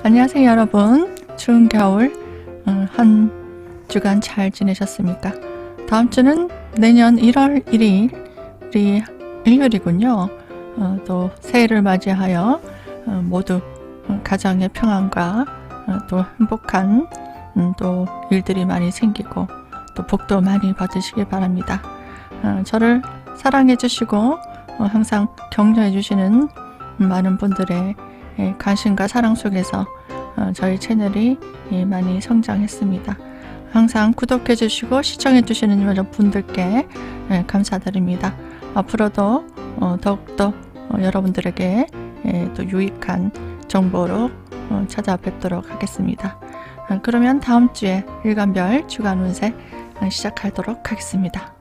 안녕하세요 여러분. 추운 겨울 한 주간 잘 지내셨습니까? 다음 주는 내년 1월 1일이 일요일이군요. 또 새해를 맞이하여 모두 가정의 평안과 또 행복한 또 일들이 많이 생기고 또 복도 많이 받으시길 바랍니다. 저를 사랑해 주시고 항상 격려해 주시는 많은 분들의 관심과 사랑 속에서 저희 채널이 많이 성장했습니다. 항상 구독해 주시고 시청해 주시는 여러분들께 감사드립니다. 앞으로도 더욱더 여러분들에게 또 유익한 정보로 찾아뵙도록 하겠습니다. 그러면 다음 주에 일간별 주간 운세 시작하도록 하겠습니다.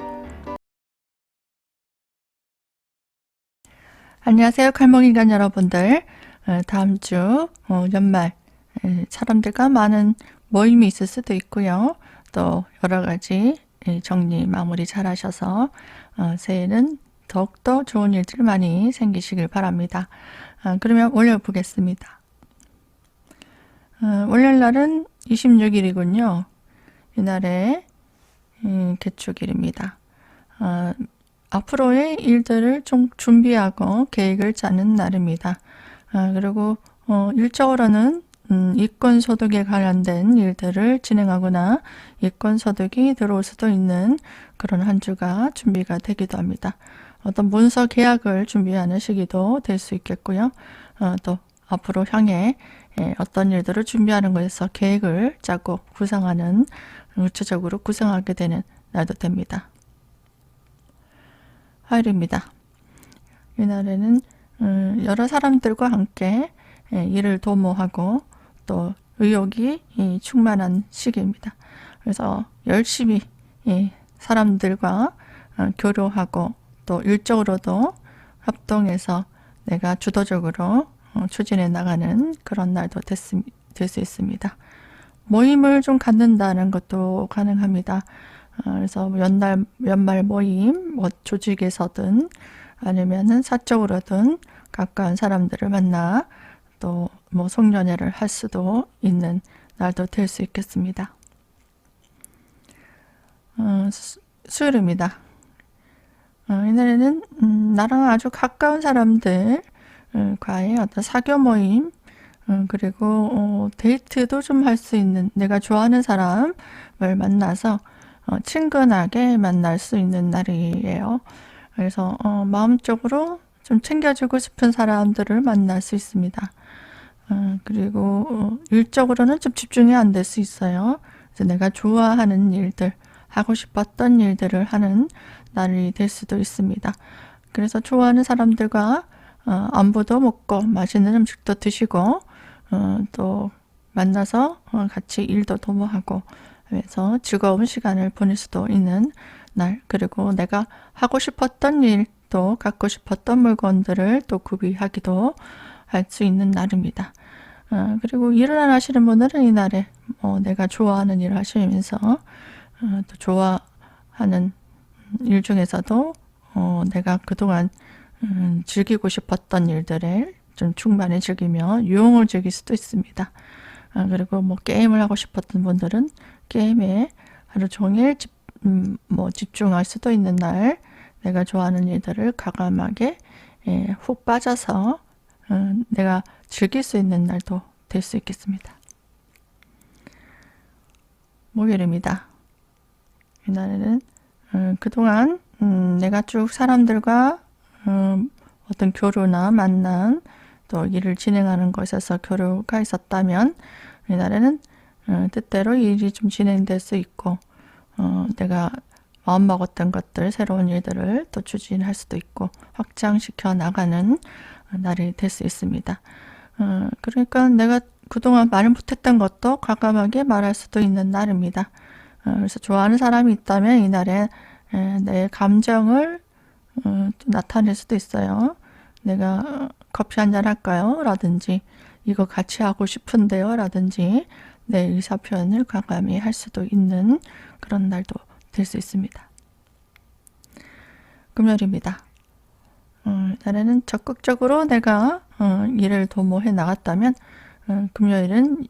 안녕하세요 칼목인간 여러분들. 다음 주 연말 사람들과 많은 모임이 있을 수도 있고요. 또 여러 가지 정리 마무리 잘 하셔서 새해는 더욱더 좋은 일들 많이 생기시길 바랍니다. 그러면 월요일 보겠습니다. 월요일 날은 26일이군요. 이날에 개축일입니다. 앞으로의 일들을 좀 준비하고 계획을 짜는 날입니다. 그리고 일적으로는 이권소득에 관련된 일들을 진행하거나 이권소득이 들어올 수도 있는 그런 한 주가 준비가 되기도 합니다. 어떤 문서 계약을 준비하는 시기도 될 수 있겠고요. 또 앞으로 향해 어떤 일들을 준비하는 것에서 계획을 짜고 구상하는, 구체적으로 구상하게 되는 날도 됩니다. 화요일입니다. 이날에는 여러 사람들과 함께 일을 도모하고 또 의욕이 충만한 시기입니다. 그래서 열심히 사람들과 교류하고 또 일적으로도 협동해서 내가 주도적으로 추진해 나가는 그런 날도 될 수 있습니다. 모임을 좀 갖는다는 것도 가능합니다. 그래서 연말 모임, 조직에서든 아니면은 사적으로든 가까운 사람들을 만나 또 송년회를 할 수도 있는 날도 될 수 있겠습니다. 수요일입니다. 이날에는 나랑 아주 가까운 사람들과의 어떤 사교 모임, 그리고 데이트도 좀 할 수 있는, 내가 좋아하는 사람을 만나서 친근하게 만날 수 있는 날이에요. 그래서 마음적으로 좀 챙겨주고 싶은 사람들을 만날 수 있습니다. 그리고 일적으로는 좀 집중이 안 될 수 있어요. 그래서 내가 좋아하는 일들, 하고 싶었던 일들을 하는 날이 될 수도 있습니다. 그래서 좋아하는 사람들과 안부도 묻고 맛있는 음식도 드시고 또 만나서 같이 일도 도모하고 그래서 즐거운 시간을 보낼 수도 있는 날, 그리고 내가 하고 싶었던 일, 또 갖고 싶었던 물건들을 또 구비하기도 할 수 있는 날입니다. 그리고 일을 안 하시는 분들은 이날에 내가 좋아하는 일을 하시면서 또 좋아하는 일 중에서도 내가 그동안 즐기고 싶었던 일들을 좀 충만히 즐기며 유흥을 즐길 수도 있습니다. 그리고 게임을 하고 싶었던 분들은 게임에 하루 종일 집중할 수도 있는 날, 내가 좋아하는 일들을 과감하게 훅 빠져서 내가 즐길 수 있는 날도 될 수 있겠습니다. 목요일입니다. 이날에는 그동안 내가 쭉 사람들과 어떤 교류나 만남, 또 일을 진행하는 것에서 교류가 있었다면 이날에는 뜻대로 일이 좀 진행될 수 있고 내가 마음먹었던 것들, 새로운 일들을 또 추진할 수도 있고 확장시켜 나가는 날이 될 수 있습니다. 그러니까 내가 그동안 말 못했던 것도 과감하게 말할 수도 있는 날입니다. 그래서 좋아하는 사람이 있다면 이날에 내 감정을 나타낼 수도 있어요. 내가 커피 한잔 할까요? 라든지 이거 같이 하고 싶은데요? 라든지 내 의사 표현을 과감히 할 수도 있는 그런 날도 될 수 있습니다. 금요일입니다. 이날에는 적극적으로 내가 일을 도모해 나갔다면 금요일은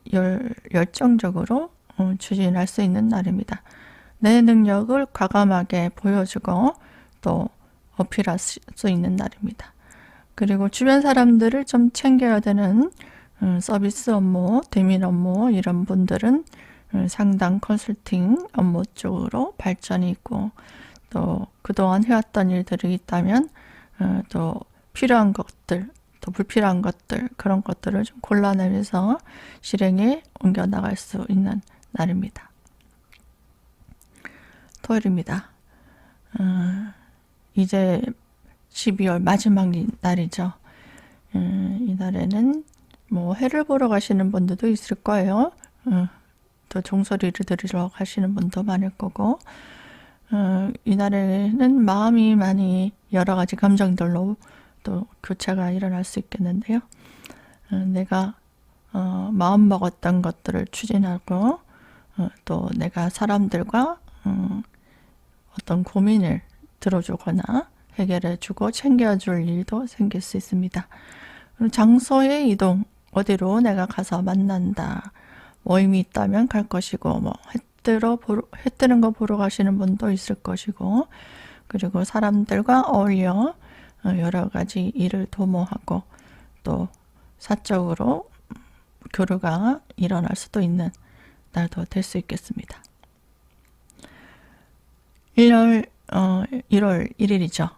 열정적으로 추진할 수 있는 날입니다. 내 능력을 과감하게 보여주고 또 어필할 수 있는 날입니다. 그리고 주변 사람들을 좀 챙겨야 되는 서비스 업무, 대면 업무 이런 분들은 상담 컨설팅 업무 쪽으로 발전이 있고 또 그동안 해왔던 일들이 있다면 또 필요한 것들, 또 불필요한 것들 그런 것들을 좀 골라내면서 실행에 옮겨 나갈 수 있는 날입니다. 토요일입니다. 이제 12월 마지막 날이죠. 이 날에는 뭐 해를 보러 가시는 분들도 있을 거예요. 또 종소리를 들으러 가시는 분도 많을 거고 이 날에는 마음이 많이 여러 가지 감정들로 또 교차가 일어날 수 있겠는데요. 내가 마음 먹었던 것들을 추진하고 또 내가 사람들과 어떤 고민을 들어주거나 해결해주고 챙겨줄 일도 생길 수 있습니다. 장소의 이동, 어디로 내가 가서 만난다. 모임이 있다면 갈 것이고 뭐 해 뜨는 거 보러 가시는 분도 있을 것이고 그리고 사람들과 어울려 여러 가지 일을 도모하고 또 사적으로 교류가 일어날 수도 있는 날도 될 수 있겠습니다. 1월 1일이죠.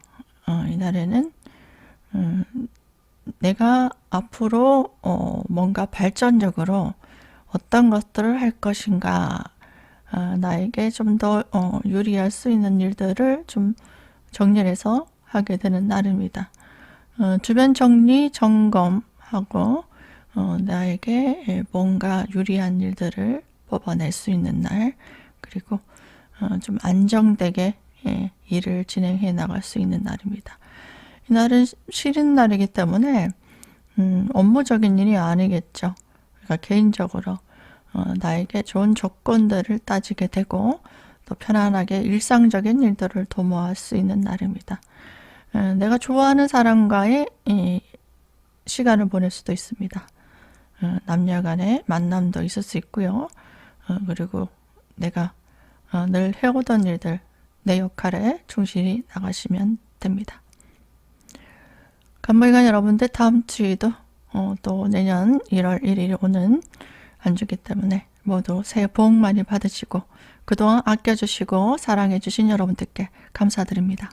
이 날에는 내가 앞으로 뭔가 발전적으로 어떤 것들을 할 것인가 나에게 좀 더 유리할 수 있는 일들을 좀 정리해서 하게 되는 날입니다. 주변 정리 점검하고 나에게 뭔가 유리한 일들을 뽑아낼 수 있는 날 그리고 좀 안정되게 일을 진행해 나갈 수 있는 날입니다. 이날은 쉬는 날이기 때문에 업무적인 일이 아니겠죠. 그러니까 개인적으로 나에게 좋은 조건들을 따지게 되고 또 편안하게 일상적인 일들을 도모할 수 있는 날입니다. 내가 좋아하는 사람과의 시간을 보낼 수도 있습니다. 남녀 간의 만남도 있을 수 있고요. 그리고 내가 늘 해오던 일들, 내 역할에 충실히 나가시면 됩니다. 간부기관 여러분들 다음 주에도 또 내년 1월 1일이 오는 한 주기 때문에 모두 새해 복 많이 받으시고 그동안 아껴주시고 사랑해주신 여러분들께 감사드립니다.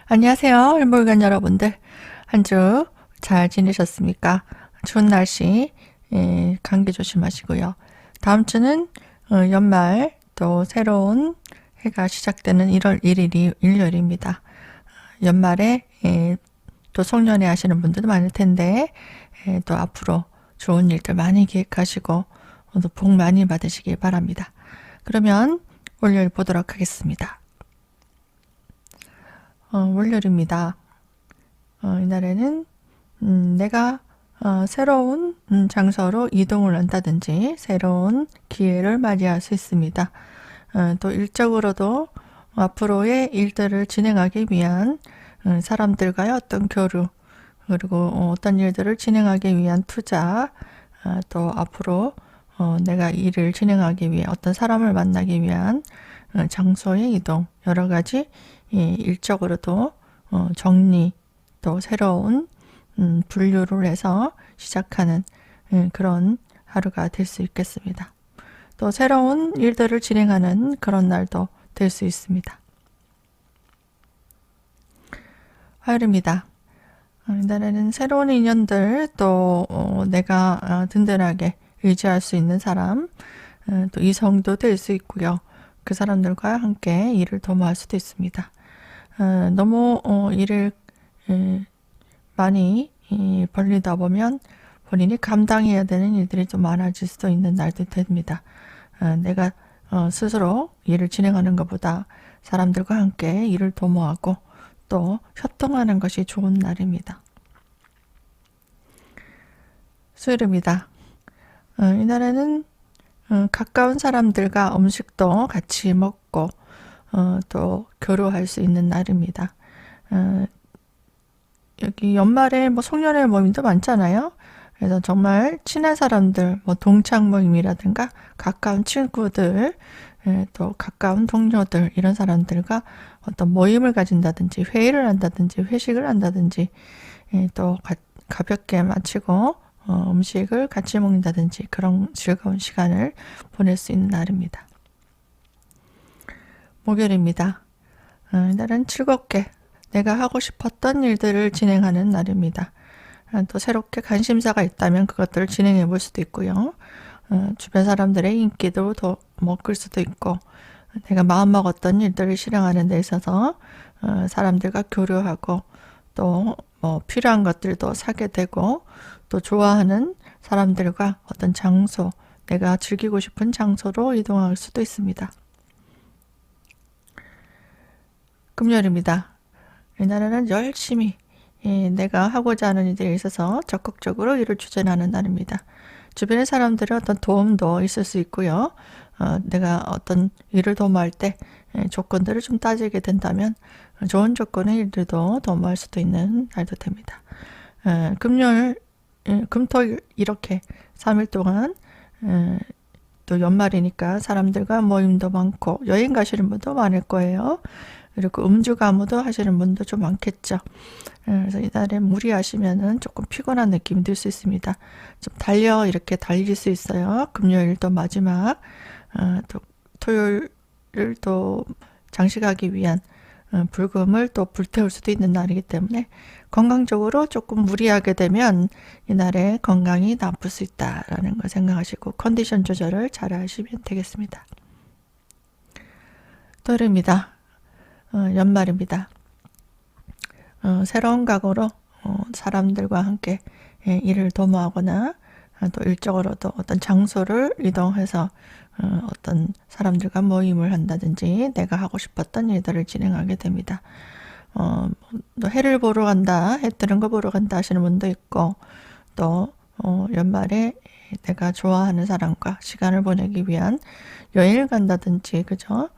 안녕하세요. 일몰관 여러분들. 한 주 잘 지내셨습니까? 추운 날씨 감기 조심하시고요. 다음 주는 연말 또 새로운 해가 시작되는 1월 1일이 일요일입니다. 연말에 또 송년회 하시는 분들도 많을 텐데 또 앞으로 좋은 일들 많이 기획하시고 또 복 많이 받으시기 바랍니다. 그러면 월요일 보도록 하겠습니다. 월요일입니다. 이날에는 내가 새로운 장소로 이동을 한다든지 새로운 기회를 맞이할 수 있습니다. 또 일적으로도 앞으로의 일들을 진행하기 위한 사람들과의 어떤 교류 그리고 어떤 일들을 진행하기 위한 투자 또 앞으로 내가 일을 진행하기 위해 어떤 사람을 만나기 위한 장소의 이동 여러 가지 일적으로도 정리 또 새로운 분류를 해서 시작하는 그런 하루가 될 수 있겠습니다. 또 새로운 일들을 진행하는 그런 날도 될 수 있습니다. 화요일입니다. 이날에는 새로운 인연들 또 내가 든든하게 의지할 수 있는 사람 또 이성도 될 수 있고요. 그 사람들과 함께 일을 도모할 수도 있습니다. 너무 일을 많이 벌리다 보면 본인이 감당해야 되는 일들이 좀 많아질 수도 있는 날도 됩니다. 내가 스스로 일을 진행하는 것보다 사람들과 함께 일을 도모하고 또 협동하는 것이 좋은 날입니다. 수요일입니다. 이날에는 가까운 사람들과 음식도 같이 먹고 또 교류할 수 있는 날입니다. 여기 연말에 뭐 송년회 모임도 많잖아요. 그래서 정말 친한 사람들, 뭐 동창 모임이라든가 가까운 친구들, 또 가까운 동료들 이런 사람들과 어떤 모임을 가진다든지 회의를 한다든지 회식을 한다든지 또 가볍게 마치고 음식을 같이 먹는다든지 그런 즐거운 시간을 보낼 수 있는 날입니다. 목요일입니다. 이날은 즐겁게 내가 하고 싶었던 일들을 진행하는 날입니다. 또 새롭게 관심사가 있다면 그것들을 진행해 볼 수도 있고요. 주변 사람들의 인기도 더 먹을 수도 있고 내가 마음먹었던 일들을 실행하는 데 있어서 사람들과 교류하고 또 뭐 필요한 것들도 사게 되고 또 좋아하는 사람들과 어떤 장소, 내가 즐기고 싶은 장소로 이동할 수도 있습니다. 금요일입니다. 이날은 열심히 내가 하고자 하는 일들에 있어서 적극적으로 일을 추진하는 날입니다. 주변의 사람들의 어떤 도움도 있을 수 있고요. 내가 어떤 일을 도모할 때 조건들을 좀 따지게 된다면 좋은 조건의 일들도 도모할 수도 있는 날도 됩니다. 금요일, 금토일 이렇게 3일 동안 또 연말이니까 사람들과 모임도 많고 여행 가시는 분도 많을 거예요. 그리고 음주 가무도 하시는 분도 좀 많겠죠. 그래서 이날에 무리하시면은 조금 피곤한 느낌이 들 수 있습니다. 좀 이렇게 달릴 수 있어요. 금요일도 마지막, 또 토요일을 또 장식하기 위한 불금을 또 불태울 수도 있는 날이기 때문에 건강적으로 조금 무리하게 되면 이날에 건강이 나쁠 수 있다라는 걸 생각하시고 컨디션 조절을 잘 하시면 되겠습니다. 토요일입니다. 연말입니다. 새로운 각오로 사람들과 함께 일을 도모하거나 또 일적으로도 어떤 장소를 이동해서 어떤 사람들과 모임을 한다든지 내가 하고 싶었던 일들을 진행하게 됩니다. 또 해를 보러 간다, 해 뜨는 거 보러 간다 하시는 분도 있고 또 연말에 내가 좋아하는 사람과 시간을 보내기 위한 여행을 간다든지 그죠?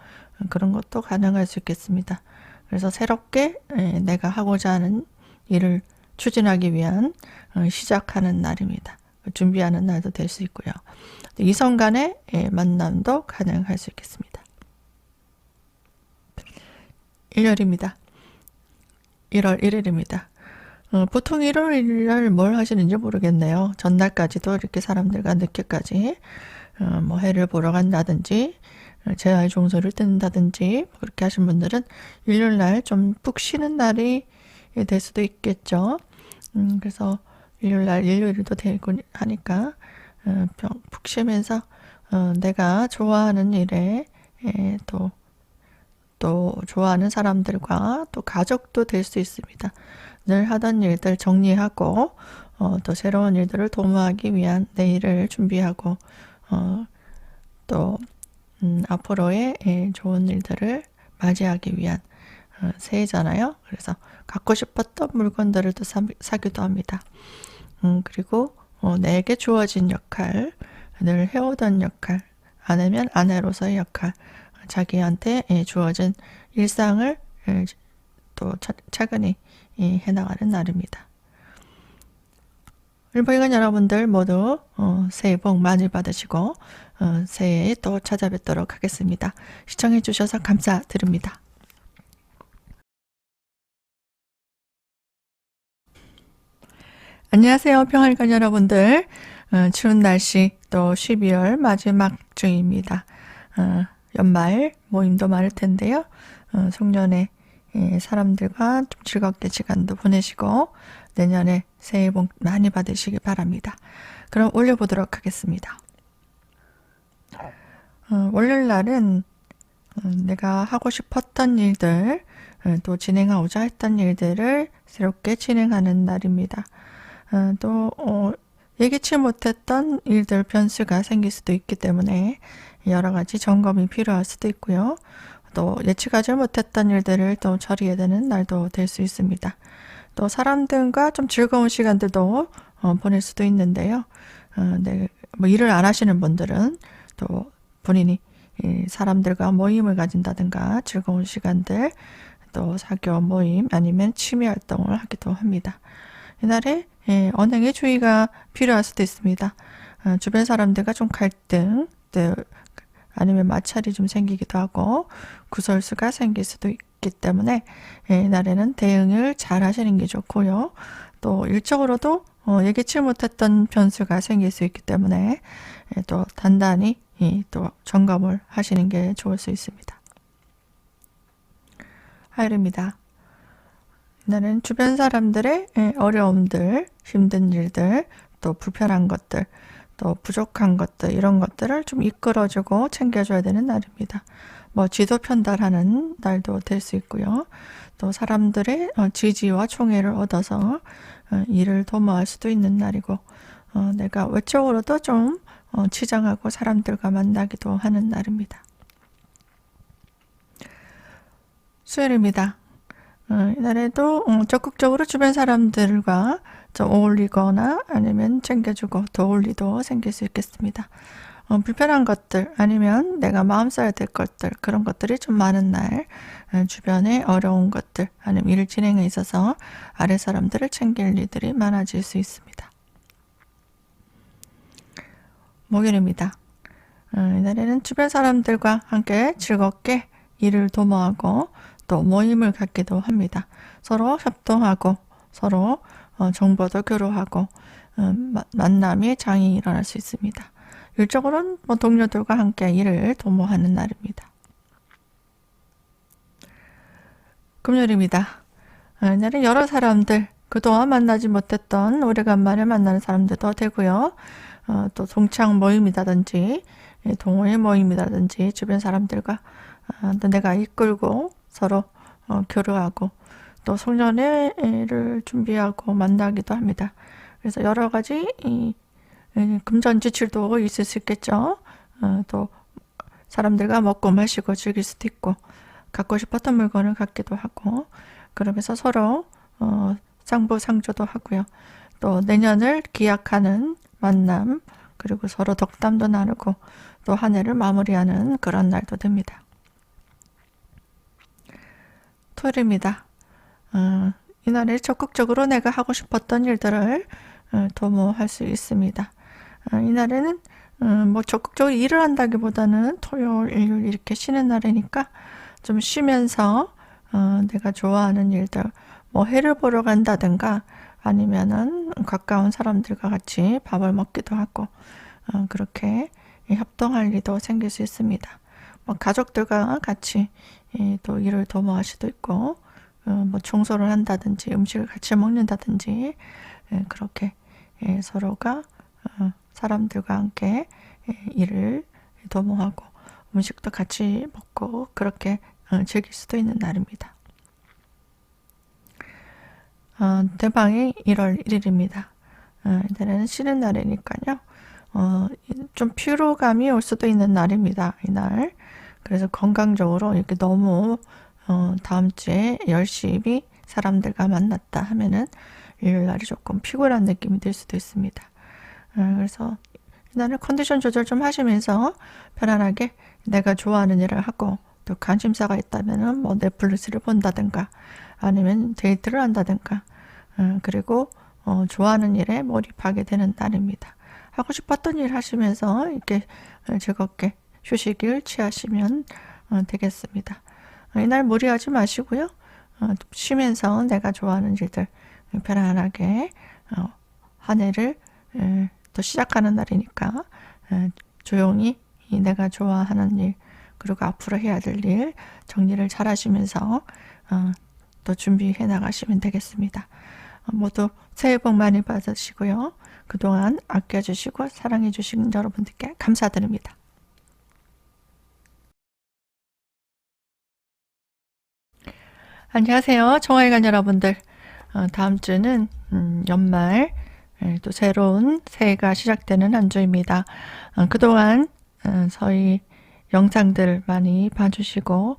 그런 것도 가능할 수 있겠습니다. 그래서 새롭게 내가 하고자 하는 일을 추진하기 위한 시작하는 날입니다. 준비하는 날도 될 수 있고요. 이성 간의 만남도 가능할 수 있겠습니다. 일요일입니다. 1월 1일입니다. 보통 일요일날 뭘 하시는지 모르겠네요. 전날까지도 이렇게 사람들과 늦게까지 뭐 해를 보러 간다든지 제아의 종소를 듣는다든지 그렇게 하신 분들은 일요일날 좀 푹 쉬는 날이 될 수도 있겠죠. 그래서 일요일날 일요일도 되고 하니까 푹 쉬면서 내가 좋아하는 일에 또 좋아하는 사람들과 또 가족도 될 수 있습니다. 늘 하던 일들 정리하고 또 새로운 일들을 도모하기 위한 내일을 준비하고 또 앞으로의 좋은 일들을 맞이하기 위한 새해잖아요. 그래서 갖고 싶었던 물건들을 또 사기도 합니다. 그리고 내게 주어진 역할, 늘 해오던 역할, 아내면 아내로서의 역할, 자기한테 주어진 일상을 또 차근히 해나가는 날입니다. 일본인 여러분들 모두 새해 복 많이 받으시고 새해에 또 찾아뵙도록 하겠습니다. 시청해 주셔서 감사드립니다. 안녕하세요. 평화일관 여러분들. 추운 날씨 또 12월 마지막 주입니다. 연말 모임도 많을 텐데요. 송년회 사람들과 좀 즐겁게 시간도 보내시고 내년에 새해 복 많이 받으시기 바랍니다. 그럼 올려보도록 하겠습니다. 월요일 날은 내가 하고 싶었던 일들 또 진행하고자 했던 일들을 새롭게 진행하는 날입니다. 또 예기치 못했던 일들 변수가 생길 수도 있기 때문에 여러 가지 점검이 필요할 수도 있고요. 또 예측하지 못했던 일들을 또 처리해야 되는 날도 될 수 있습니다. 또 사람들과 좀 즐거운 시간들도 보낼 수도 있는데요. 뭐 일을 안 하시는 분들은 또 본인이 사람들과 모임을 가진다든가 즐거운 시간들 또 사교 모임 아니면 취미 활동을 하기도 합니다. 이날에 언행에 주의가 필요할 수도 있습니다. 주변 사람들과 좀 갈등, 또 아니면 마찰이 좀 생기기도 하고 구설수가 생길 수도 있기 때문에 이날에는 대응을 잘 하시는 게 좋고요. 또 일적으로도 예기치 못했던 변수가 생길 수 있기 때문에 또 단단히 또 점검을 하시는 게 좋을 수 있습니다. 하일입니다. 이날은 주변 사람들의 어려움들, 힘든 일들, 또 불편한 것들, 또 부족한 것들, 이런 것들을 좀 이끌어주고 챙겨줘야 되는 날입니다. 뭐 지도 편달하는 날도 될 수 있고요. 또 사람들의 지지와 총애를 얻어서 일을 도모할 수도 있는 날이고, 내가 외적으로도 좀 치장하고 사람들과 만나기도 하는 날입니다. 수요일입니다. 이날에도 적극적으로 주변 사람들과 좀 어울리거나 아니면 챙겨주고 도울리도 생길 수 있겠습니다. 불편한 것들 아니면 내가 마음 써야 될 것들, 그런 것들이 좀 많은 날, 주변에 어려운 것들 아니면 일 진행에 있어서 아래 사람들을 챙길 일들이 많아질 수 있습니다. 목요일입니다. 이날에는 주변 사람들과 함께 즐겁게 일을 도모하고 또 모임을 갖기도 합니다. 서로 협동하고 서로 정보도 교류하고 만남의 장이 일어날 수 있습니다. 일적으로는 뭐 동료들과 함께 일을 도모하는 날입니다. 금요일입니다. 이날은 여러 사람들, 그동안 만나지 못했던 오래간만에 만나는 사람들도 되고요. 또 동창 모임이라든지 동호회 모임이라든지 주변 사람들과 또 내가 이끌고 서로 교류하고 또 송년회를 준비하고 만나기도 합니다. 그래서 여러 가지 금전지출도 있을 수 있겠죠. 또 사람들과 먹고 마시고 즐길 수도 있고 갖고 싶었던 물건을 갖기도 하고 그러면서 서로 상부상조도 하고요. 또 내년을 기약하는 만남, 그리고 서로 덕담도 나누고 또 한 해를 마무리하는 그런 날도 됩니다. 토요일입니다. 이날에 적극적으로 내가 하고 싶었던 일들을 도모할 수 있습니다. 이날에는 뭐 적극적으로 일을 한다기보다는 토요일, 일요일 이렇게 쉬는 날이니까 좀 쉬면서 내가 좋아하는 일들, 뭐 해를 보러 간다든가 아니면은 가까운 사람들과 같이 밥을 먹기도 하고 그렇게 협동할 일도 생길 수 있습니다. 뭐 가족들과 같이 또 일을 도모할 수도 있고 뭐 청소를 한다든지 음식을 같이 먹는다든지 그렇게 서로가 사람들과 함께 일을 도모하고 음식도 같이 먹고 그렇게 즐길 수도 있는 날입니다. 대망의 1월 1일입니다. 이날은 쉬는 날이니까요. 좀 피로감이 올 수도 있는 날입니다. 이날. 그래서 건강적으로 이렇게 너무 다음 주에 열심히 사람들과 만났다 하면은 일요일 날이 조금 피곤한 느낌이 들 수도 있습니다. 그래서 이날은 컨디션 조절 좀 하시면서 편안하게 내가 좋아하는 일을 하고 또 관심사가 있다면은 뭐 넷플릭스를 본다든가 아니면 데이트를 한다든가 그리고 좋아하는 일에 몰입하게 되는 날입니다. 하고 싶었던 일 하시면서 이렇게 즐겁게 휴식을 취하시면 되겠습니다. 이날 무리하지 마시고요. 쉬면서 내가 좋아하는 일들 편안하게 한 해를 또 시작하는 날이니까 조용히 내가 좋아하는 일 그리고 앞으로 해야 될 일 정리를 잘 하시면서 또 준비해 나가시면 되겠습니다. 모두 새해 복 많이 받으시고요. 그동안 아껴주시고 사랑해 주신 여러분들께 감사드립니다. 안녕하세요. 정화의관 여러분들. 다음 주는 연말 또 새로운 새해가 시작되는 한 주입니다. 그동안 저희 영상들 많이 봐주시고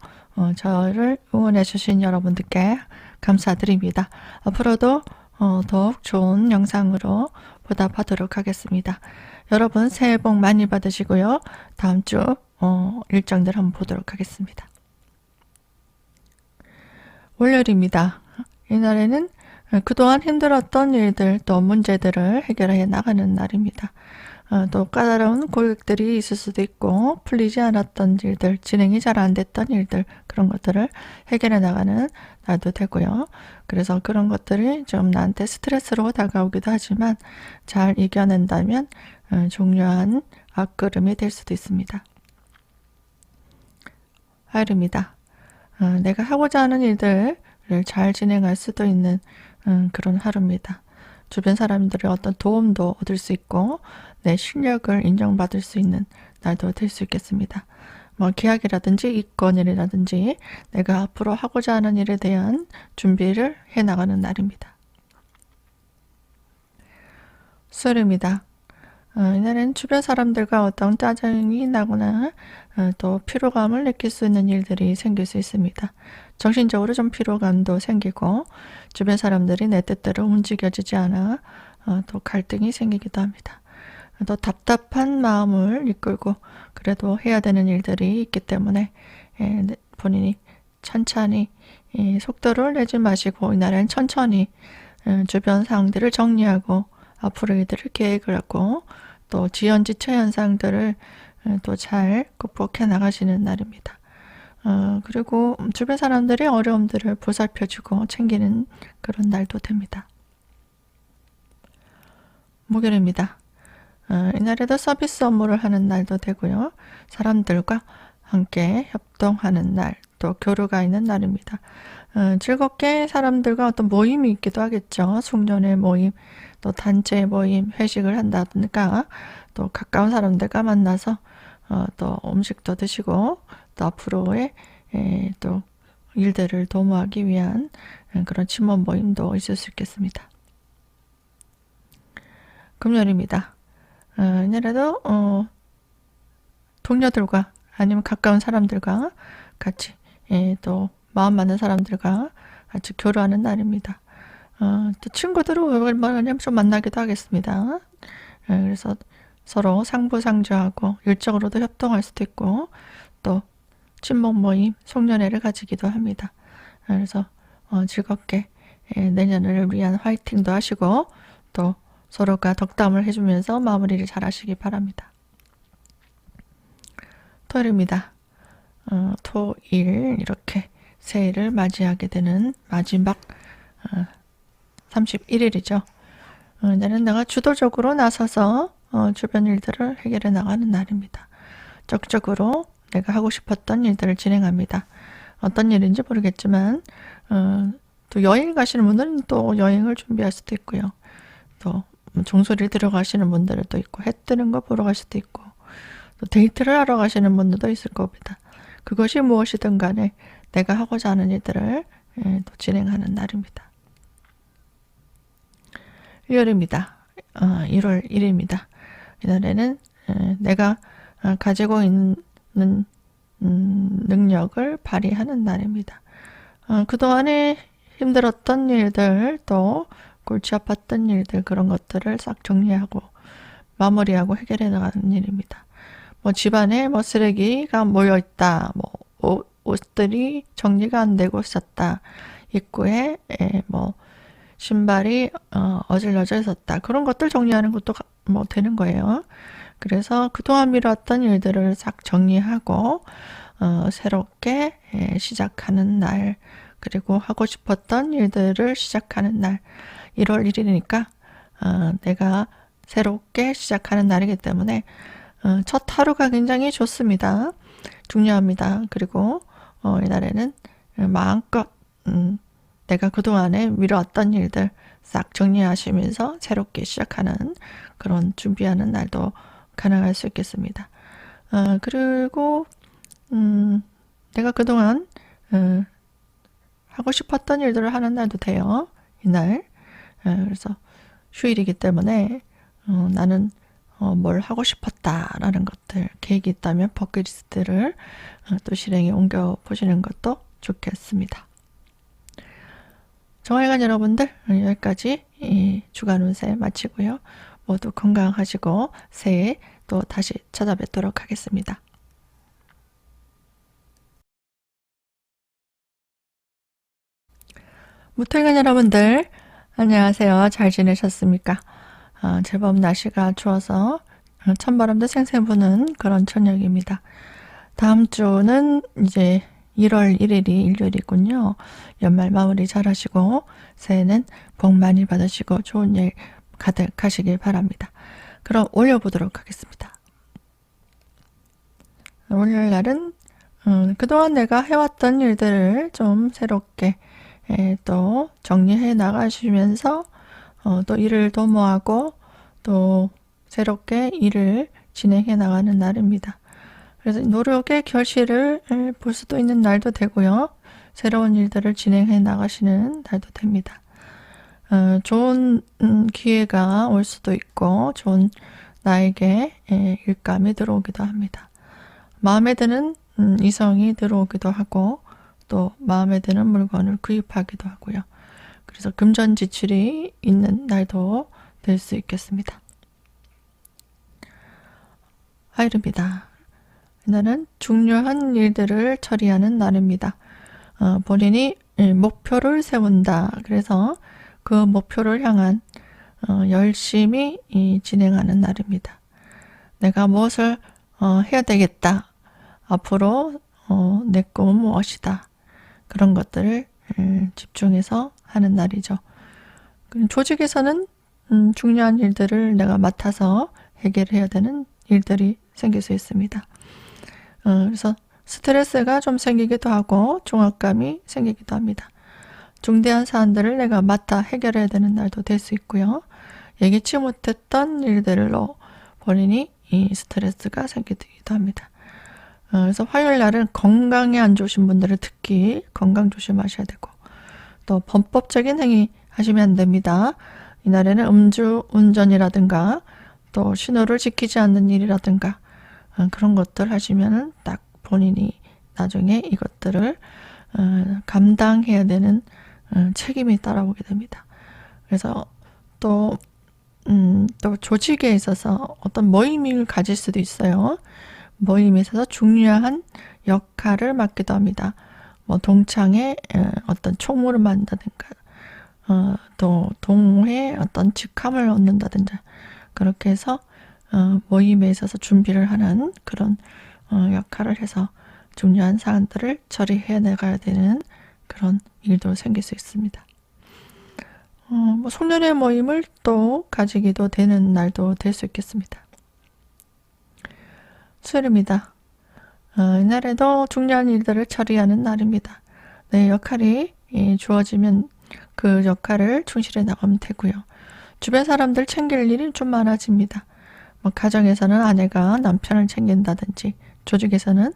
저를 응원해 주신 여러분들께 감사드립니다. 앞으로도 더욱 좋은 영상으로 보답하도록 하겠습니다. 여러분 새해 복 많이 받으시고요. 다음 주 일정들 한번 보도록 하겠습니다. 월요일입니다. 이날에는 그동안 힘들었던 일들 또 문제들을 해결해 나가는 날입니다. 또 까다로운 고객들이 있을 수도 있고 풀리지 않았던 일들, 진행이 잘 안 됐던 일들 그런 것들을 해결해 나가는 날도 되고요. 그래서 그런 것들이 좀 나한테 스트레스로 다가오기도 하지만 잘 이겨낸다면 중요한 앞걸음이 될 수도 있습니다. 화요일입니다. 내가 하고자 하는 일들을 잘 진행할 수도 있는 그런 하루입니다. 주변 사람들의 어떤 도움도 얻을 수 있고 내 실력을 인정받을 수 있는 날도 될 수 있겠습니다. 뭐 계약이라든지 이권이라든지 내가 앞으로 하고자 하는 일에 대한 준비를 해나가는 날입니다. 수요일입니다. 이날은 주변 사람들과 어떤 짜증이 나거나 또 피로감을 느낄 수 있는 일들이 생길 수 있습니다. 정신적으로 좀 피로감도 생기고 주변 사람들이 내 뜻대로 움직여지지 않아 또 갈등이 생기기도 합니다. 또 답답한 마음을 이끌고 그래도 해야 되는 일들이 있기 때문에 본인이 천천히 속도를 내지 마시고 이날은 천천히 주변 상황들을 정리하고 앞으로 이들을 계획을 하고 또 지연지체 현상들을 또 잘 극복해 나가시는 날입니다. 그리고 주변 사람들의 어려움들을 보살펴주고 챙기는 그런 날도 됩니다. 목요일입니다. 이날에도 서비스 업무를 하는 날도 되고요. 사람들과 함께 협동하는 날, 또 교류가 있는 날입니다. 즐겁게 사람들과 어떤 모임이 있기도 하겠죠. 숙련의 모임, 또 단체 모임, 회식을 한다든가 또 가까운 사람들과 만나서 또 음식도 드시고 또 앞으로의 또 일들을 도모하기 위한 그런 친목 모임도 있을 수 있겠습니다. 금요일입니다. 이날에도 동료들과 아니면 가까운 사람들과 같이 또 마음 맞는 사람들과 같이 교류하는 날입니다. 또 친구들을 얼마나 좀 만나기도 하겠습니다. 그래서 서로 상부상조하고 일적으로도 협동할 수도 있고 또 친목 모임, 송년회를 가지기도 합니다. 그래서 즐겁게 내년을 위한 화이팅도 하시고 또 서로가 덕담을 해주면서 마무리를 잘 하시기 바랍니다. 토요일입니다. 토일 이렇게 새해를 맞이하게 되는 마지막 31일이죠. 이제는 내가 주도적으로 나서서 주변 일들을 해결해 나가는 날입니다. 적극적으로 내가 하고 싶었던 일들을 진행합니다. 어떤 일인지 모르겠지만 또 여행 가시는 분들은 또 여행을 준비할 수도 있고요. 또 종소리를 들어가시는 분들도 있고 해 뜨는 거 보러 갈 수도 있고 또 데이트를 하러 가시는 분들도 있을 겁니다. 그것이 무엇이든 간에 내가 하고자 하는 일들을 또 진행하는 날입니다. 일요일입니다. 1월 1일입니다. 이날에는 내가 가지고 있는 능력을 발휘하는 날입니다. 그동안에 힘들었던 일들 또 골치 아팠던 일들 그런 것들을 싹 정리하고 마무리하고 해결해 나가는 일입니다. 뭐 집안에 뭐 쓰레기가 모여 있다. 뭐 옷들이 정리가 안 되고 있었다. 입구에 뭐 신발이 어질러져 있었다. 그런 것들 정리하는 것도 뭐 되는 거예요. 그래서 그동안 미뤘던 일들을 싹 정리하고 새롭게 시작하는 날 그리고 하고 싶었던 일들을 시작하는 날 1월 1일이니까 내가 새롭게 시작하는 날이기 때문에 첫 하루가 굉장히 좋습니다. 중요합니다. 그리고 이날에는 마음껏 내가 그동안에 미뤄왔던 일들 싹 정리하시면서 새롭게 시작하는 그런 준비하는 날도 가능할 수 있겠습니다. 그리고 내가 그동안 하고 싶었던 일들을 하는 날도 돼요. 이날. 그래서 휴일이기 때문에 나는 뭘 하고 싶었다라는 것들 계획이 있다면 버킷리스트를 또 실행에 옮겨 보시는 것도 좋겠습니다. 정활관 여러분들 여기까지 주간 운세 마치고요. 모두 건강하시고 새해 또 다시 찾아뵙도록 하겠습니다. 무탈관 여러분들, 안녕하세요. 잘 지내셨습니까? 제법 날씨가 추워서 찬바람도 생생 부는 그런 저녁입니다. 다음 주는 이제 1월 1일이 일요일이군요. 연말 마무리 잘 하시고 새해는 복 많이 받으시고 좋은 일 가득하시길 바랍니다. 그럼 올려보도록 하겠습니다. 오늘 날은 그동안 내가 해왔던 일들을 좀 새롭게 또 정리해 나가시면서 또 일을 도모하고 또 새롭게 일을 진행해 나가는 날입니다. 그래서 노력의 결실을 볼 수도 있는 날도 되고요. 새로운 일들을 진행해 나가시는 날도 됩니다. 좋은 기회가 올 수도 있고 좋은 나에게 일감이 들어오기도 합니다. 마음에 드는 이성이 들어오기도 하고 또 마음에 드는 물건을 구입하기도 하고요. 그래서 금전지출이 있는 날도 될 수 있겠습니다. 화요일입니다. 이날은 중요한 일들을 처리하는 날입니다. 본인이 목표를 세운다. 그래서 그 목표를 향한 열심히 진행하는 날입니다. 내가 무엇을 해야 되겠다. 앞으로 내 꿈은 무엇이다. 그런 것들을 집중해서 하는 날이죠. 조직에서는 중요한 일들을 내가 맡아서 해결해야 되는 일들이 생길 수 있습니다. 그래서 스트레스가 좀 생기기도 하고 중압감이 생기기도 합니다. 중대한 사안들을 내가 맡아 해결해야 되는 날도 될 수 있고요. 예기치 못했던 일들로 본인이 이 스트레스가 생기기도 합니다. 그래서 화요일 날은 건강에 안 좋으신 분들은 특히 건강 조심하셔야 되고 또 범법적인 행위 하시면 안 됩니다. 이날에는 음주 운전이라든가 또 신호를 지키지 않는 일이라든가 그런 것들 하시면은 딱 본인이 나중에 이것들을 감당해야 되는 책임이 따라오게 됩니다. 그래서 또 조직에 있어서 어떤 모임을 가질 수도 있어요. 모임에 있어서 중요한 역할을 맡기도 합니다. 뭐 동창회 어떤 총무를 만든다든가 또 동호회 어떤 직함을 얻는다든가 그렇게 해서 모임에 있어서 준비를 하는 그런 역할을 해서 중요한 사안들을 처리해 나가야 되는 그런 일도 생길 수 있습니다. 뭐 송년회 모임을 또 가지기도 되는 날도 될 수 있겠습니다. 수요일입니다. 이날에도 중요한 일들을 처리하는 날입니다. 내 역할이 주어지면 그 역할을 충실해 나가면 되고요. 주변 사람들 챙길 일이 좀 많아집니다. 뭐 가정에서는 아내가 남편을 챙긴다든지 조직에서는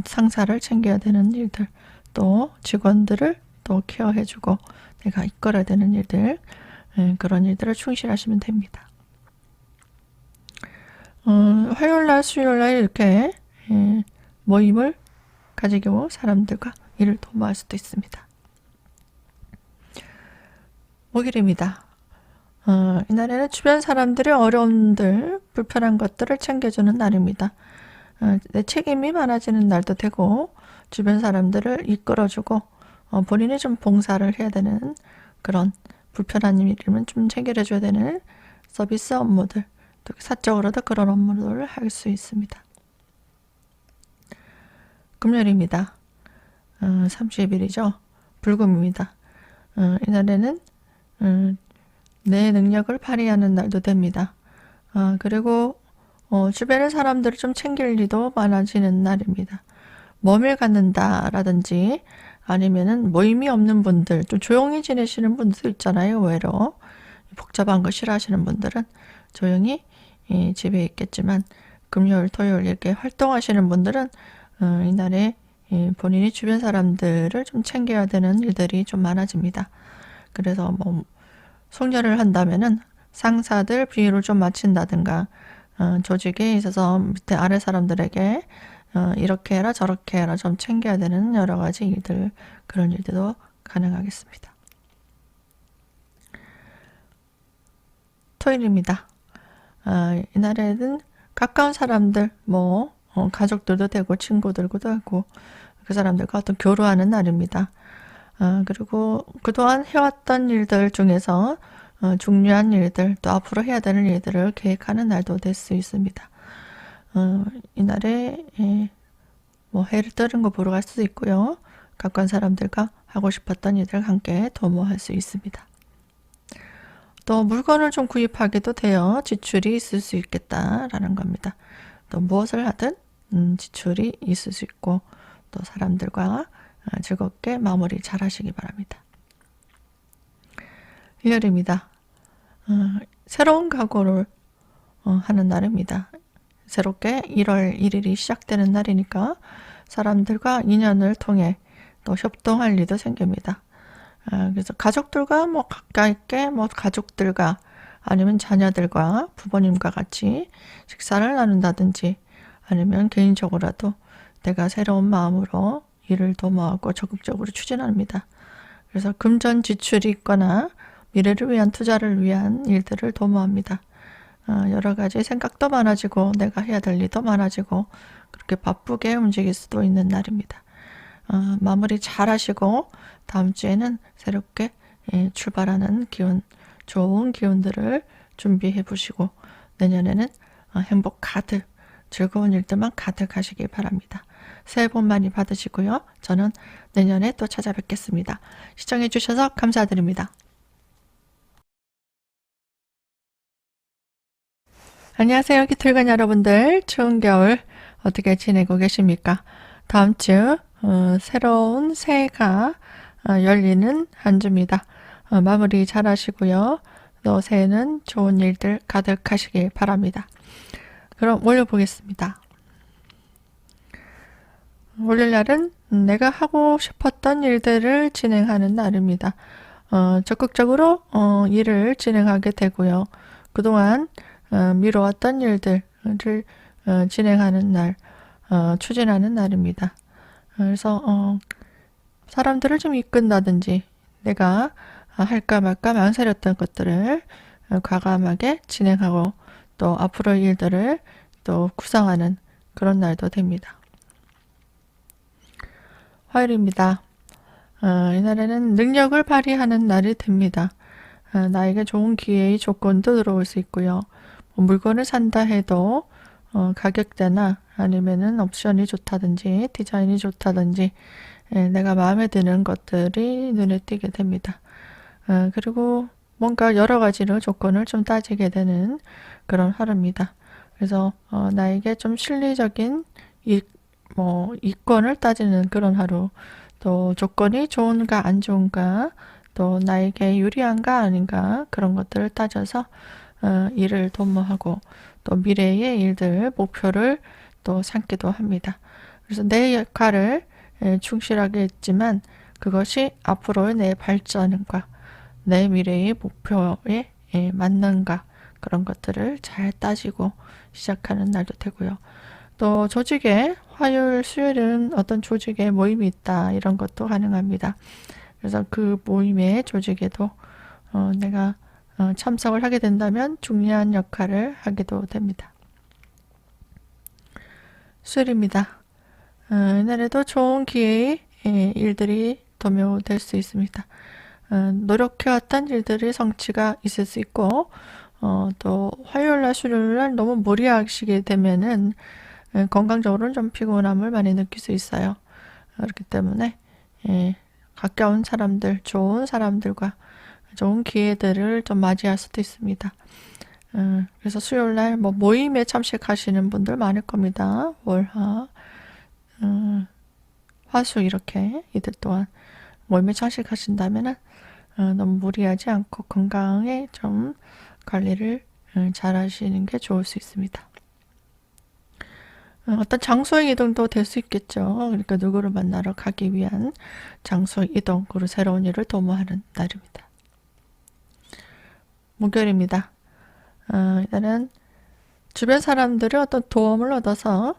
상사를 챙겨야 되는 일들 또 직원들을 또 케어해주고 내가 이끌어야 되는 일들 그런 일들을 충실하시면 됩니다. 화요일날 수요일날 이렇게 모임을 가지고 사람들과 일을 도모할 수도 있습니다. 목요일입니다. 이날에는 주변 사람들의 어려움들, 불편한 것들을 챙겨주는 날입니다. 내 책임이 많아지는 날도 되고 주변 사람들을 이끌어주고 본인이 좀 봉사를 해야 되는 그런 불편한 일이면 좀 챙겨줘야 되는 서비스 업무들 또 사적으로도 그런 업무를 할 수 있습니다. 금요일입니다. 30일이죠. 불금입니다. 이날에는 내 능력을 발휘하는 날도 됩니다. 그리고 주변의 사람들을 좀 챙길 일도 많아지는 날입니다. 몸을 갖는다라든지 아니면은 모임이 없는 분들, 좀 조용히 지내시는 분들 있잖아요. 외로 복잡한 거 싫어하시는 분들은 조용히 집에 있겠지만 금요일, 토요일 이렇게 활동하시는 분들은 이날에 본인이 주변 사람들을 좀 챙겨야 되는 일들이 좀 많아집니다. 그래서 뭐 송년을 한다면은 상사들 비율을 좀 맞춘다든가 조직에 있어서 밑에 아래 사람들에게 이렇게 해라 저렇게 해라 좀 챙겨야 되는 여러 가지 일들 그런 일들도 가능하겠습니다. 토요일입니다. 이날에는 가까운 사람들 가족들도 되고 친구들도 하고 그 사람들과 어떤 교류하는 날입니다. 그리고 그동안 해왔던 일들 중에서 중요한 일들, 또 앞으로 해야 되는 일들을 계획하는 날도 될 수 있습니다. 이날에 뭐 해를 뜨는 거 보러 갈 수도 있고요. 가까운 사람들과 하고 싶었던 일들 함께 도모할 수 있습니다. 또 물건을 좀 구입하기도 돼요. 지출이 있을 수 있겠다라는 겁니다. 또 무엇을 하든 지출이 있을 수 있고 또 사람들과 즐겁게 마무리 잘 하시기 바랍니다. 일요일입니다. 새로운 각오를 하는 날입니다. 새롭게 1월 1일이 시작되는 날이니까 사람들과 인연을 통해 또 협동할 일도 생깁니다. 그래서 가족들과 뭐 가까이 있게 뭐 가족들과 아니면 자녀들과 부모님과 같이 식사를 나눈다든지 아니면 개인적으로라도 내가 새로운 마음으로 일을 도모하고 적극적으로 추진합니다. 그래서 금전 지출이 있거나 미래를 위한 투자를 위한 일들을 도모합니다. 여러 가지 생각도 많아지고 내가 해야 될 일도 많아지고 그렇게 바쁘게 움직일 수도 있는 날입니다. 마무리 잘 하시고 다음 주에는 새롭게 출발하는 기운, 좋은 기운들을 준비해 보시고 내년에는 행복 가득, 즐거운 일들만 가득하시길 바랍니다. 새해 복 많이 받으시고요. 저는 내년에 또 찾아뵙겠습니다. 시청해 주셔서 감사드립니다. 안녕하세요. 기틀간 여러분들. 추운 겨울 어떻게 지내고 계십니까? 다음 주 새로운 새해가 열리는 한 주입니다. 마무리 잘 하시고요. 또 새해는 좋은 일들 가득하시길 바랍니다. 그럼 올려보겠습니다. 월요일날은 내가 하고 싶었던 일들을 진행하는 날입니다. 적극적으로 일을 진행하게 되고요. 그동안 미뤄왔던 일들을 진행하는 날, 추진하는 날입니다. 그래서 사람들을 좀 이끈다든지 내가 할까 말까 망설였던 것들을 과감하게 진행하고 또 앞으로의 일들을 또 구상하는 그런 날도 됩니다. 화요일입니다. 이날에는 능력을 발휘하는 날이 됩니다. 나에게 좋은 기회의 조건도 들어올 수 있고요. 물건을 산다 해도 가격대나 아니면은 옵션이 좋다든지 디자인이 좋다든지 내가 마음에 드는 것들이 눈에 띄게 됩니다. 그리고 뭔가 여러 가지로 조건을 좀 따지게 되는 그런 하루입니다. 그래서 나에게 좀 실리적인 이권을 따지는 그런 하루, 또 조건이 좋은가 안 좋은가, 또 나에게 유리한가 아닌가 그런 것들을 따져서 일을 도모하고 또 미래의 일들, 목표를 또 삼기도 합니다. 그래서 내 역할을 충실하게 했지만 그것이 앞으로의 내 발전과 내 미래의 목표에 맞는가 그런 것들을 잘 따지고 시작하는 날도 되고요. 또 조직에 화요일, 수요일은 어떤 조직에 모임이 있다 이런 것도 가능합니다. 그래서 그 모임의 조직에도 내가 참석을 하게 된다면 중요한 역할을 하게도 됩니다. 수요일입니다. 이날에도 좋은 기회의 일들이 도모될 수 있습니다. 노력해왔던 일들이 성취가 있을 수 있고 또 화요일날 수요일날 너무 무리하시게 되면은 건강적으로는 좀 피곤함을 많이 느낄 수 있어요. 그렇기 때문에 가까운 사람들, 좋은 사람들과 좋은 기회들을 좀 맞이할 수도 있습니다. 그래서 수요일날 뭐 모임에 참석하시는 분들 많을 겁니다. 월화, 화수 이렇게 이들 또한 모임에 참석하신다면은 너무 무리하지 않고 건강에 좀 관리를 잘 하시는 게 좋을 수 있습니다. 어떤 장소의 이동도 될 수 있겠죠. 그러니까 누구를 만나러 가기 위한 장소 이동, 그리고 새로운 일을 도모하는 날입니다. 목요일입니다. 일단은 주변 사람들의 어떤 도움을 얻어서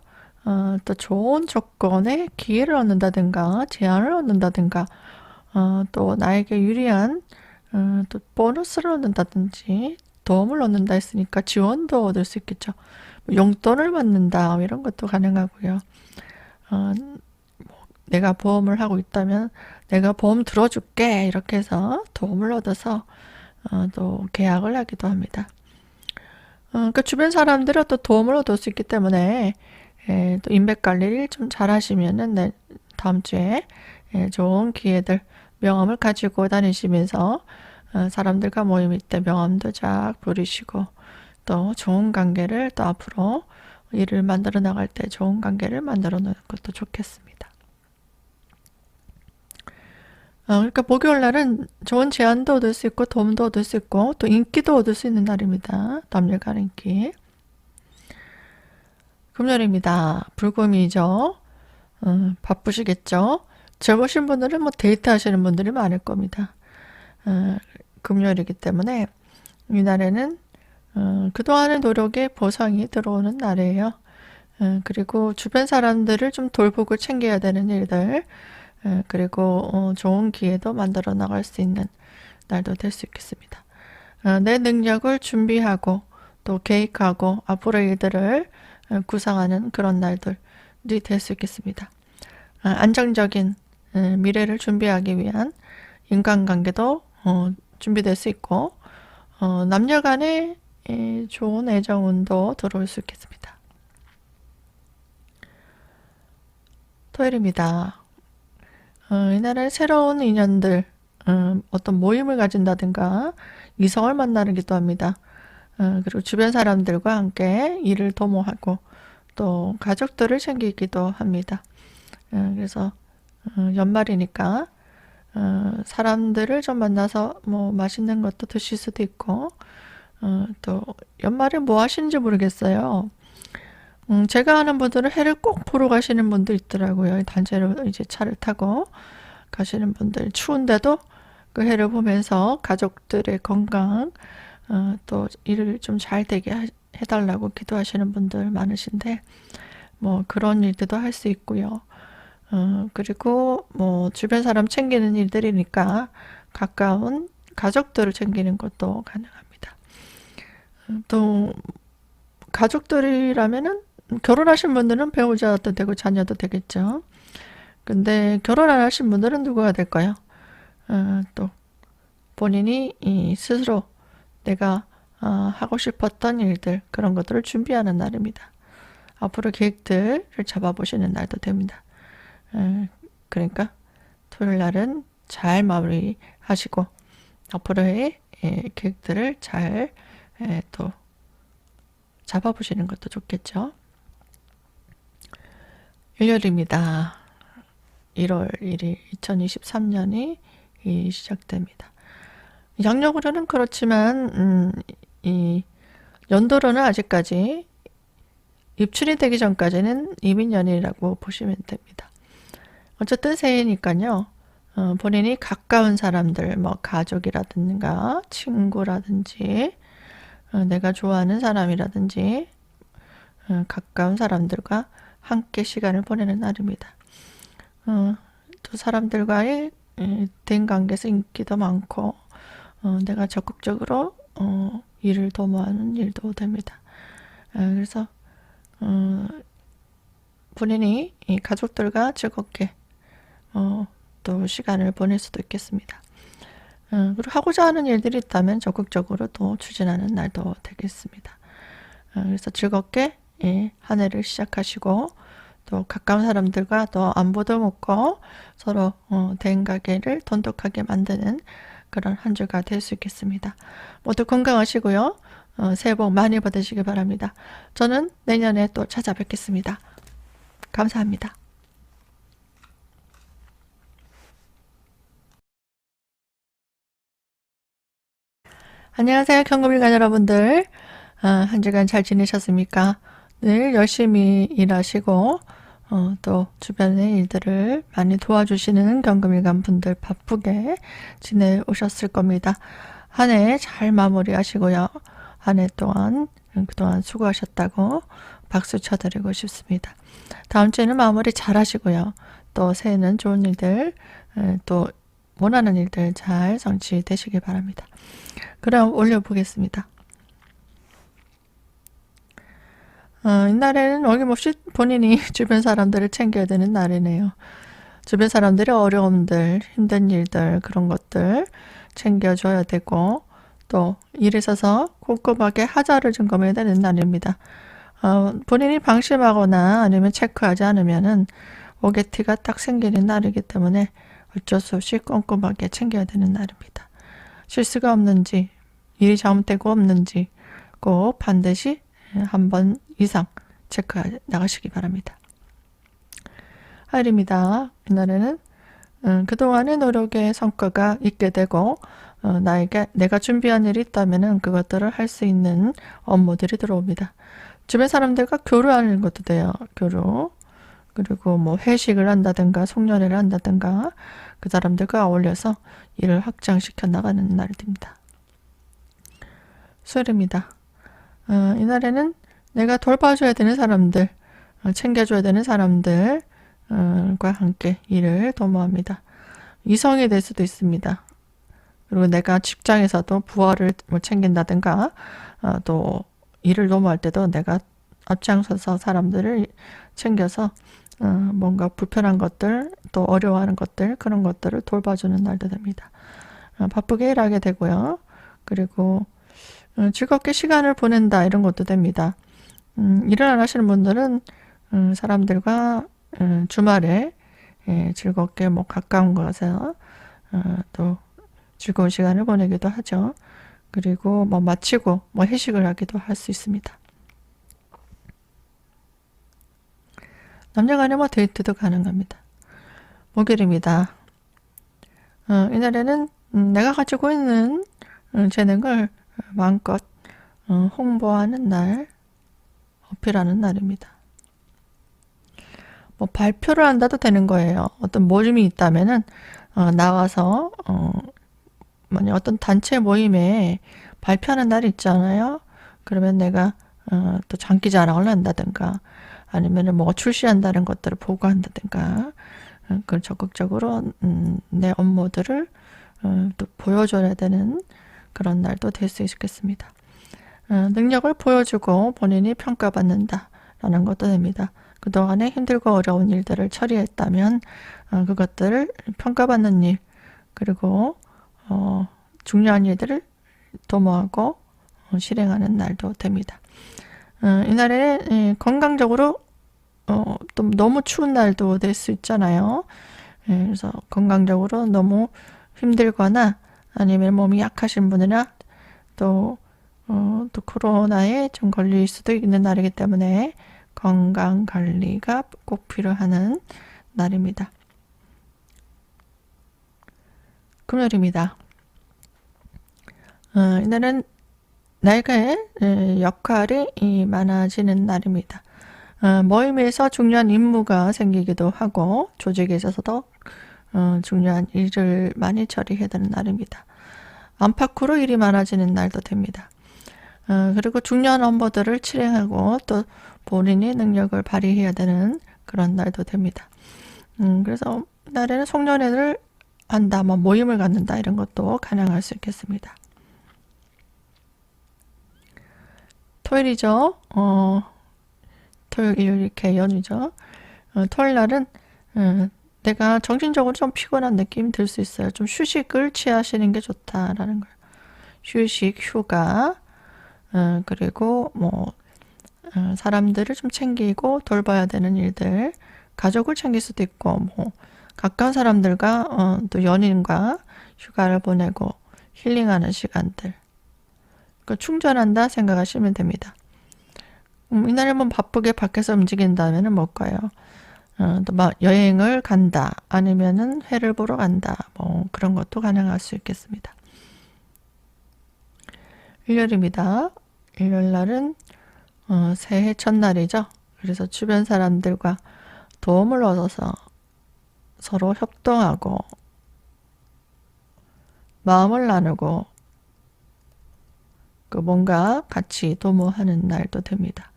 또 좋은 조건의 기회를 얻는다든가 제안을 얻는다든가 또 나에게 유리한 또 보너스를 얻는다든지 도움을 얻는다 했으니까 지원도 얻을 수 있겠죠. 용돈을 받는다 이런 것도 가능하고요. 내가 보험을 하고 있다면 내가 보험 들어줄게 이렇게 해서 도움을 얻어서 또 계약을 하기도 합니다. 그 주변 사람들은 또 도움을 얻을 수 있기 때문에 또 인맥 관리를 좀 잘 하시면은 다음 주에 좋은 기회들 명함을 가지고 다니시면서 사람들과 모임 때 명함도 쫙 부리시고 또 좋은 관계를 또 앞으로 일을 만들어 나갈 때 좋은 관계를 만들어 놓는 것도 좋겠습니다. 그러니까 목요일 날은 좋은 제안도 얻을 수 있고 도움도 얻을 수 있고 또 인기도 얻을 수 있는 날입니다. 남녀간 인기. 금요일입니다. 불금이죠. 바쁘시겠죠. 젊으신 분들은 뭐 데이트 하시는 분들이 많을 겁니다. 금요일이기 때문에 이 날에는 그동안의 노력에 보상이 들어오는 날이에요. 그리고 주변 사람들을 좀 돌보고 챙겨야 되는 일들, 그리고 좋은 기회도 만들어 나갈 수 있는 날도 될 수 있겠습니다. 내 능력을 준비하고 또 계획하고 앞으로의 일들을 구상하는 그런 날들이 될 수 있겠습니다. 안정적인 미래를 준비하기 위한 인간관계도 준비될 수 있고 남녀 간의 좋은 애정운도 들어올 수 있겠습니다. 토요일입니다. 이날은 새로운 인연들, 어떤 모임을 가진다든가 이성을 만나기도 합니다. 그리고 주변 사람들과 함께 일을 도모하고 또 가족들을 챙기기도 합니다. 그래서 연말이니까 사람들을 좀 만나서 뭐 맛있는 것도 드실 수도 있고 또 연말에 뭐 하시는지 모르겠어요. 제가 아는 분들은 해를 꼭 보러 가시는 분도 있더라고요. 단체로 이제 차를 타고 가시는 분들, 추운데도 그 해를 보면서 가족들의 건강, 또 일을 좀 잘 되게 해달라고 기도하시는 분들 많으신데, 뭐 그런 일들도 할 수 있고요. 그리고 뭐 주변 사람 챙기는 일들이니까 가까운 가족들을 챙기는 것도 가능합니다. 또 가족들이라면은 결혼하신 분들은 배우자도 되고 자녀도 되겠죠. 근데 결혼 안 하신 분들은 누구가 될까요? 또 본인이 스스로 내가 하고 싶었던 일들 그런 것들을 준비하는 날입니다. 앞으로 계획들을 잡아보시는 날도 됩니다. 그러니까 토요일 날은 잘 마무리하시고 앞으로의 계획들을 잘 또 잡아보시는 것도 좋겠죠. 일요일입니다. 1월 1일 2023년이 시작됩니다. 양력으로는 그렇지만 이 연도로는 아직까지 입춘이 되기 전까지는 이민년이라고 보시면 됩니다. 어쨌든 새해니까요. 본인이 가까운 사람들, 뭐 가족이라든가 친구라든지 내가 좋아하는 사람이라든지 가까운 사람들과 함께 시간을 보내는 날입니다. 또 사람들과의 된 관계에서 인기도 많고 내가 적극적으로 일을 도모하는 일도 됩니다. 그래서 본인이 이 가족들과 즐겁게 또 시간을 보낼 수도 있겠습니다. 그리고 하고자 하는 일들이 있다면 적극적으로 또 추진하는 날도 되겠습니다. 그래서 즐겁게 한 해를 시작하시고 또 가까운 사람들과 또 안부도 묻고 서로 대인관계를 돈독하게 만드는 그런 한 주가 될 수 있겠습니다. 모두 건강하시고요. 새해 복 많이 받으시기 바랍니다. 저는 내년에 또 찾아뵙겠습니다. 감사합니다. 안녕하세요. 경금일간 여러분들. 한 주간 잘 지내셨습니까? 늘 열심히 일하시고 또 주변의 일들을 많이 도와주시는 경금일간 분들 바쁘게 지내오셨을 겁니다. 한 해 잘 마무리하시고요. 한 해 동안 그동안 수고하셨다고 박수 쳐드리고 싶습니다. 다음 주에는 마무리 잘 하시고요. 또 새해는 좋은 일들 또 원하는 일들 잘 성취되시길 바랍니다. 그럼 올려보겠습니다. 이날에는 어김없이 본인이 주변 사람들을 챙겨야 되는 날이네요. 주변 사람들의 어려움들, 힘든 일들, 그런 것들 챙겨줘야 되고, 또 일에 있어서 꼼꼼하게 하자를 점검해야 되는 날입니다. 본인이 방심하거나 아니면 체크하지 않으면은 오게티가 딱 생기는 날이기 때문에 어쩔 수 없이 꼼꼼하게 챙겨야 되는 날입니다. 실수가 없는지, 일이 잘못되고 없는지 꼭 반드시 한 번 이상 체크해 나가시기 바랍니다. 하일입니다. 이날에는 그동안의 노력의 성과가 있게 되고 나에게 내가 준비한 일이 있다면 그것들을 할 수 있는 업무들이 들어옵니다. 주변 사람들과 교류하는 것도 돼요. 교류. 그리고 뭐 회식을 한다든가 송년회를 한다든가 그 사람들과 어울려서 일을 확장시켜 나가는 날입니다. 수요일입니다. 이날에는 내가 돌봐줘야 되는 사람들, 챙겨줘야 되는 사람들과 함께 일을 도모합니다. 이성이 될 수도 있습니다. 그리고 내가 직장에서도 부하를 뭐 챙긴다든가 또 일을 도모할 때도 내가 앞장서서 사람들을 챙겨서 뭔가 불편한 것들 또 어려워하는 것들 그런 것들을 돌봐주는 날도 됩니다. 바쁘게 일하게 되고요. 그리고 즐겁게 시간을 보낸다 이런 것도 됩니다. 일을 안 하시는 분들은 사람들과 주말에 즐겁게 뭐 가까운 곳에서 또 즐거운 시간을 보내기도 하죠. 그리고 뭐 마치고 뭐 회식을 하기도 할 수 있습니다. 남녀간에 뭐 데이트도 가능합니다. 목요일입니다. 이날에는 내가 가지고 있는 재능을 마음껏 홍보하는 날, 어필하는 날입니다. 뭐 발표를 한다도 되는 거예요. 어떤 모임이 있다면은 나와서 만약 어떤 단체 모임에 발표하는 날이 있잖아요. 그러면 내가 또 장기자랑을 한다든가 아니면은 뭐 출시한다는 것들을 보고한다든가 그 적극적으로 내 업무들을 또 보여줘야 되는 그런 날도 될 수 있겠습니다. 능력을 보여주고 본인이 평가받는다라는 것도 됩니다. 그동안에 힘들고 어려운 일들을 처리했다면 그것들을 평가받는 일 그리고 중요한 일들을 도모하고 실행하는 날도 됩니다. 이날에는 건강적으로 또 너무 추운 날도 될 수 있잖아요. 그래서 건강적으로 너무 힘들거나 아니면 몸이 약하신 분이나 또 코로나에 좀 걸릴 수도 있는 날이기 때문에 건강 관리가 꼭 필요한 날입니다. 금요일입니다. 이날은 나에게 역할이 많아지는 날입니다. 모임에서 중요한 임무가 생기기도 하고 조직에 있어서도 중요한 일을 많이 처리해야 되는 날입니다. 안팎으로 일이 많아지는 날도 됩니다. 그리고 중요한 업무들을 실행하고 또 본인의 능력을 발휘해야 되는 그런 날도 됩니다. 그래서 날에는 송년회를 한다, 뭐 모임을 갖는다 이런 것도 가능할 수 있겠습니다. 토요일이죠. 토요일, 일요일 이렇게 연휴죠. 토요일 날은 내가 정신적으로 좀 피곤한 느낌이 들 수 있어요. 좀 휴식을 취하시는 게 좋다라는 거예요. 휴식, 휴가, 그리고 뭐 사람들을 좀 챙기고 돌봐야 되는 일들, 가족을 챙길 수도 있고 뭐 가까운 사람들과 또 연인과 휴가를 보내고 힐링하는 시간들, 충전한다 생각하시면 됩니다. 이날에 뭐 바쁘게 밖에서 움직인다면은 뭘까요? 또 막 여행을 간다, 아니면은 회를 보러 간다, 뭐 그런 것도 가능할 수 있겠습니다. 일요일입니다. 일요일 날은 새해 첫날이죠. 그래서 주변 사람들과 도움을 얻어서 서로 협동하고 마음을 나누고 뭔가 같이 도모하는 날도 됩니다.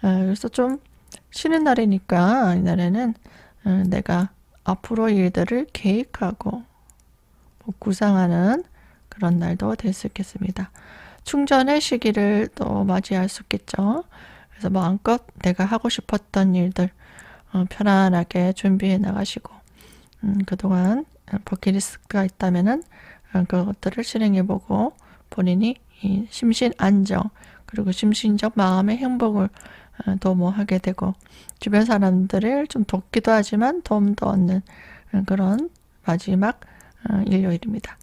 그래서 좀 쉬는 날이니까 이날에는 내가 앞으로 일들을 계획하고 구상하는 그런 날도 될 수 있겠습니다. 충전의 시기를 또 맞이할 수 있겠죠. 그래서 마음껏 내가 하고 싶었던 일들 편안하게 준비해 나가시고 그동안 버킷리스트가 있다면은 그것들을 실행해보고 본인이 이 심신 안정 그리고 심신적 마음의 행복을 도모하게 되고 주변 사람들을 좀 돕기도 하지만 도움도 얻는 그런 마지막 일요일입니다.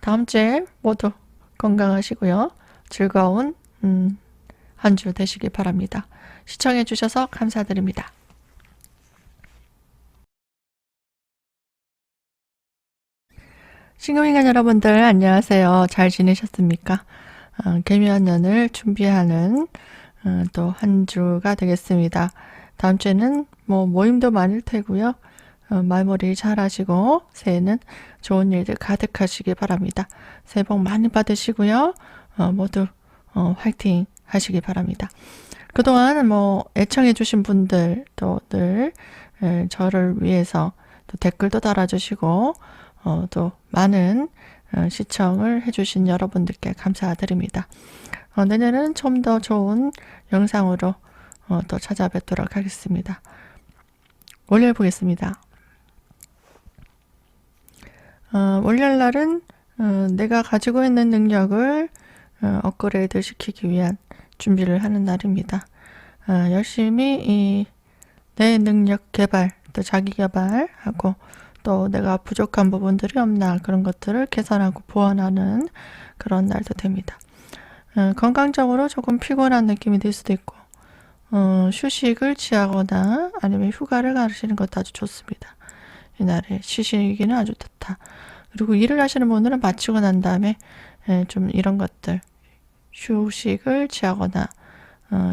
다음 주에 모두 건강하시고요. 즐거운 한 주 되시기 바랍니다. 시청해 주셔서 감사드립니다. 신금인간 여러분들 안녕하세요. 잘 지내셨습니까? 개묘한 년을 준비하는 또 한 주가 되겠습니다. 다음 주에는 모임도 많을 테고요. 말머리 잘 하시고 새해는 좋은 일들 가득하시기 바랍니다. 새해 복 많이 받으시고요. 모두 화이팅 하시기 바랍니다. 그동안 애청해 주신 분들 또 늘 저를 위해서 또 댓글도 달아주시고 또 많은 시청을 해주신 여러분들께 감사드립니다. 내년에는 좀 더 좋은 영상으로 또 찾아뵙도록 하겠습니다. 월요일 보겠습니다. 월요일날은 내가 가지고 있는 능력을 업그레이드 시키기 위한 준비를 하는 날입니다. 열심히 내 능력 개발, 또 자기 개발하고 또 내가 부족한 부분들이 없나 그런 것들을 개선하고 보완하는 그런 날도 됩니다. 건강적으로 조금 피곤한 느낌이 들 수도 있고 휴식을 취하거나 아니면 휴가를 가시는 것도 아주 좋습니다. 이날에 쉬시기는 아주 좋다. 그리고 일을 하시는 분들은 마치고 난 다음에 좀 이런 것들 휴식을 취하거나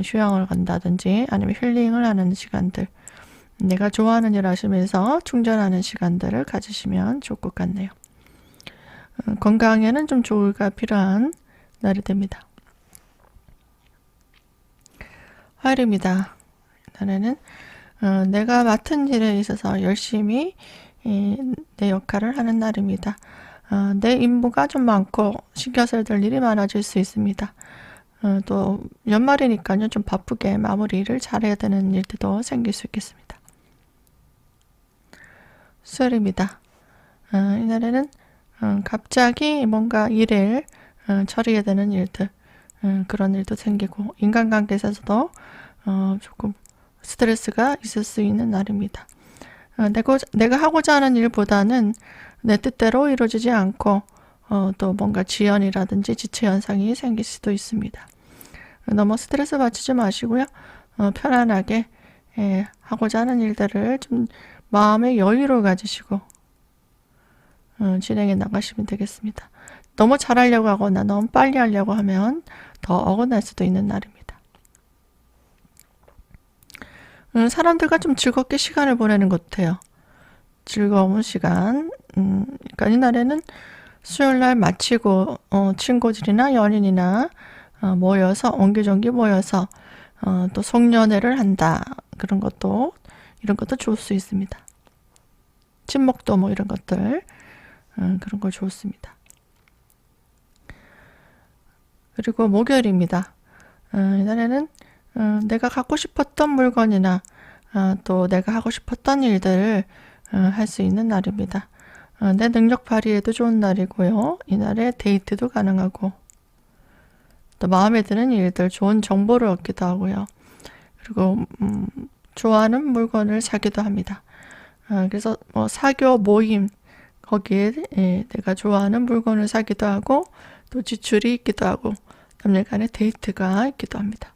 휴양을 간다든지 아니면 힐링을 하는 시간들 내가 좋아하는 일 하시면서 충전하는 시간들을 가지시면 좋을 것 같네요. 건강에는 좀 조의가 필요한 날이 됩니다. 화요일입니다. 날에는 내가 맡은 일에 있어서 열심히 내 역할을 하는 날입니다. 내 임무가 좀 많고 신경 써야 될 일이 많아질 수 있습니다. 또 연말이니까요 좀 바쁘게 마무리를 잘해야 되는 일들도 생길 수 있겠습니다. 수요일입니다. 이날에는 갑자기 뭔가 일을 처리해야 되는 일들 그런 일도 생기고 인간관계에서도 조금 스트레스가 있을 수 있는 날입니다. 내가 하고자 하는 일보다는 내 뜻대로 이루어지지 않고 또 뭔가 지연이라든지 지체 현상이 생길 수도 있습니다. 너무 스트레스 받지 마시고요. 편안하게 하고자 하는 일들을 좀 마음의 여유를 가지시고 진행해 나가시면 되겠습니다. 너무 잘하려고 하거나 너무 빨리 하려고 하면 더 어긋날 수도 있는 날입니다. 사람들과 좀 즐겁게 시간을 보내는 것 같아요. 즐거운 시간. 그러니까 이날에는 수요일날 마치고 친구들이나 연인이나 모여서 옹기종기 모여서 또 송년회를 한다. 그런 것도 이런 것도 좋을 수 있습니다. 친목도 이런 것들 그런 거 좋습니다. 그리고 목요일입니다. 이날에는 내가 갖고 싶었던 물건이나 또 내가 하고 싶었던 일들을 할 수 있는 날입니다. 내 능력 발휘에도 좋은 날이고요. 이날에 데이트도 가능하고 또 마음에 드는 일들 좋은 정보를 얻기도 하고요. 그리고 좋아하는 물건을 사기도 합니다. 그래서 사교 모임 거기에 내가 좋아하는 물건을 사기도 하고 또 지출이 있기도 하고 남녀 간의 데이트가 있기도 합니다.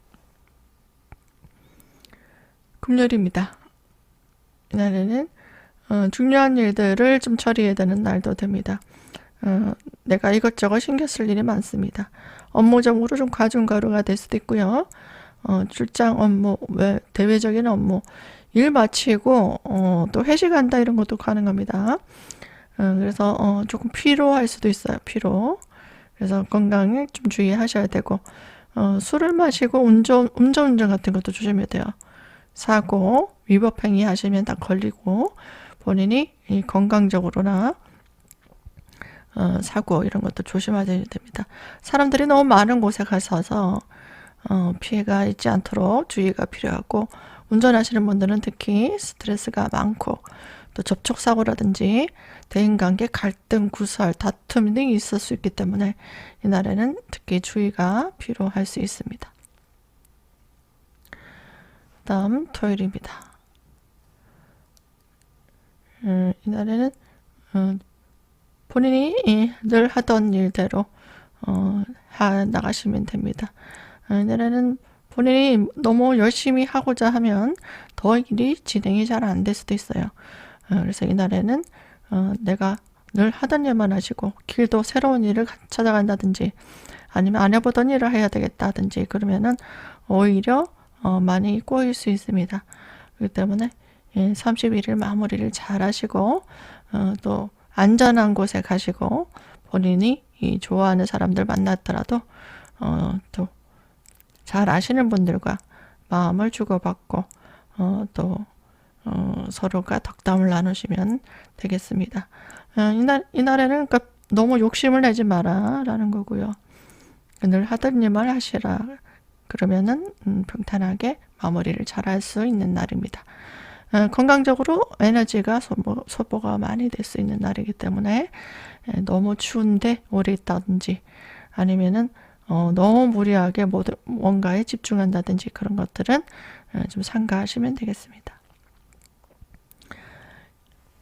금요일입니다. 이날에는 중요한 일들을 좀 처리해야 되는 날도 됩니다. 내가 이것저것 신경 쓸 일이 많습니다. 업무적으로 좀 과중가루가 될 수도 있고요. 출장 업무, 대외적인 업무, 일 마치고 또 회식한다 이런 것도 가능합니다. 그래서 조금 피로할 수도 있어요. 피로. 그래서 건강에 좀 주의하셔야 되고 술을 마시고 음주운전 같은 것도 조심해야 돼요. 사고, 위법행위 하시면 다 걸리고 본인이 건강적으로나 사고 이런 것도 조심하셔야 됩니다. 사람들이 너무 많은 곳에 가셔서 피해가 있지 않도록 주의가 필요하고 운전하시는 분들은 특히 스트레스가 많고 또 접촉사고라든지 대인관계 갈등, 구설, 다툼 등이 있을 수 있기 때문에 이날에는 특히 주의가 필요할 수 있습니다. 다음 토요일입니다. 이날에는 본인이 늘 하던 일대로 나가시면 됩니다. 이날에는 본인이 너무 열심히 하고자 하면 더 일이 진행이 잘 안 될 수도 있어요. 그래서 이날에는 내가 늘 하던 일만 하시고 길도 새로운 일을 찾아간다든지 아니면 안 해보던 일을 해야 되겠다든지 그러면은 오히려 많이 꼬일 수 있습니다. 그렇기 때문에 31일 마무리를 잘 하시고 또 안전한 곳에 가시고 본인이 좋아하는 사람들 만났더라도 또 잘 아시는 분들과 마음을 주고받고 또 서로가 덕담을 나누시면 되겠습니다. 이날에는 그러니까 너무 욕심을 내지 마라 라는 거고요. 늘 하던 일만 하시라. 그러면은 평탄하게 마무리를 잘 할 수 있는 날입니다. 건강적으로 에너지가 소모가 많이 될 수 있는 날이기 때문에 너무 추운데 오래 있다든지 아니면은 너무 무리하게 뭔가에 집중한다든지 그런 것들은 좀 삼가하시면 되겠습니다.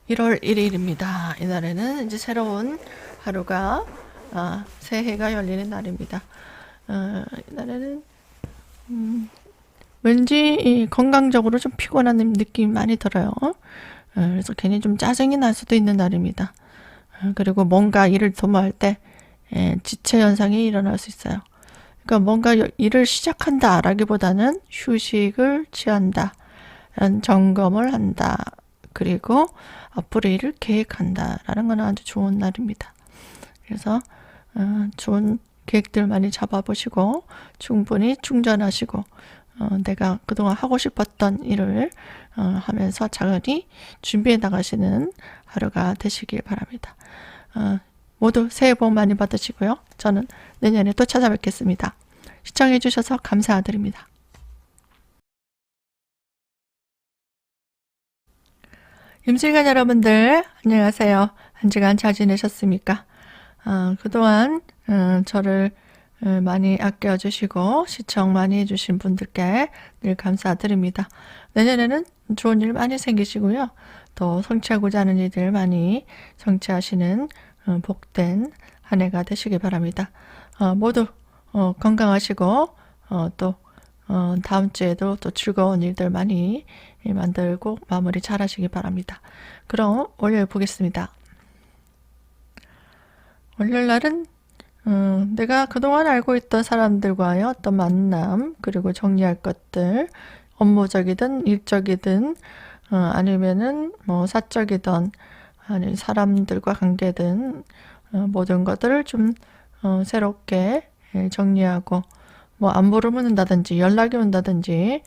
1월 1일입니다. 이날에는 이제 새로운 하루가 새해가 열리는 날입니다. 이날에는 왠지 건강적으로 좀 피곤한 느낌이 많이 들어요. 그래서 괜히 좀 짜증이 날 수도 있는 날입니다. 그리고 뭔가 일을 도모할 때 지체 현상이 일어날 수 있어요. 그러니까 뭔가 일을 시작한다 라기보다는 휴식을 취한다, 점검을 한다, 그리고 앞으로 일을 계획한다 라는 건 아주 좋은 날입니다. 그래서 좋은 계획들 많이 잡아보시고 충분히 충전하시고 내가 그동안 하고 싶었던 일을 하면서 차근히 준비해 나가시는 하루가 되시길 바랍니다. 모두 새해 복 많이 받으시고요. 저는 내년에 또 찾아뵙겠습니다. 시청해 주셔서 감사드립니다. 임실관 여러분들 안녕하세요. 한 주간 잘 지내셨습니까? 그동안 저를 많이 아껴주시고 시청 많이 해주신 분들께 늘 감사드립니다. 내년에는 좋은 일 많이 생기시고요. 또 성취하고자 하는 일들 많이 성취하시는 복된 한 해가 되시길 바랍니다. 모두 건강하시고 또 다음 주에도 또 즐거운 일들 많이 만들고 마무리 잘 하시기 바랍니다. 그럼 월요일 보겠습니다. 월요일 날은 내가 그동안 알고 있던 사람들과의 어떤 만남, 그리고 정리할 것들, 업무적이든 일적이든 아니면은 뭐 사적이든 아니 사람들과 관계든 모든 것들을 좀 새롭게 정리하고 뭐 안부를 묻는다든지 연락이 온다든지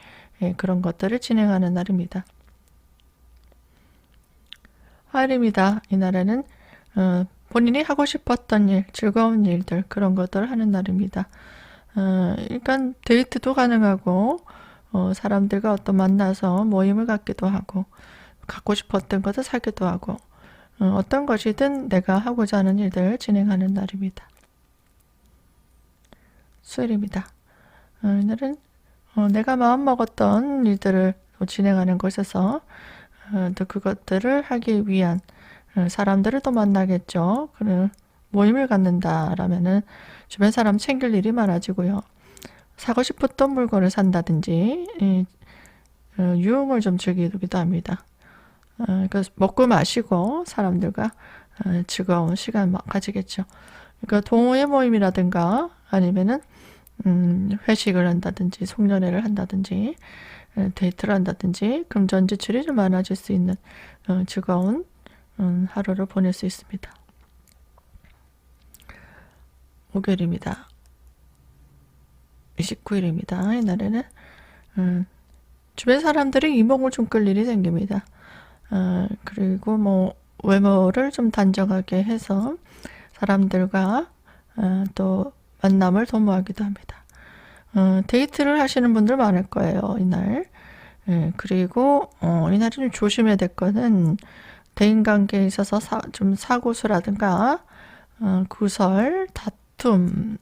그런 것들을 진행하는 날입니다. 화요일입니다. 이날에는 본인이 하고 싶었던 일, 즐거운 일들 그런 것들을 하는 날입니다. 그러니까 데이트도 가능하고 사람들과 어떤 만나서 모임을 갖기도 하고 갖고 싶었던 것을 사기도 하고 어떤 것이든 내가 하고자 하는 일들을 진행하는 날입니다. 수요일입니다. 오늘은 내가 마음먹었던 일들을 진행하는 곳에서 또 그것들을 하기 위한 사람들을 또 만나겠죠. 그런 모임을 갖는다라면은 주변 사람 챙길 일이 많아지고요. 사고 싶었던 물건을 산다든지 유흥을 좀 즐기기도 합니다. 그래서 먹고 마시고 사람들과 즐거운 시간 가지겠죠. 그러니까 동호회 모임이라든가 아니면은 회식을 한다든지 송년회를 한다든지 데이트를 한다든지 금전 지출이 좀 많아질 수 있는 즐거운 하루를 보낼 수 있습니다. 목요일입니다. 29일입니다. 이날에는 주변 사람들이 이목을 좀 끌 일이 생깁니다. 그리고 뭐 외모를 좀 단정하게 해서 사람들과 또 만남을 도모하기도 합니다. 데이트를 하시는 분들 많을 거예요, 이날. 그리고 이날은 좀 조심해야 될 거는 대인관계에 있어서 좀 사고수라든가 구설, 다툼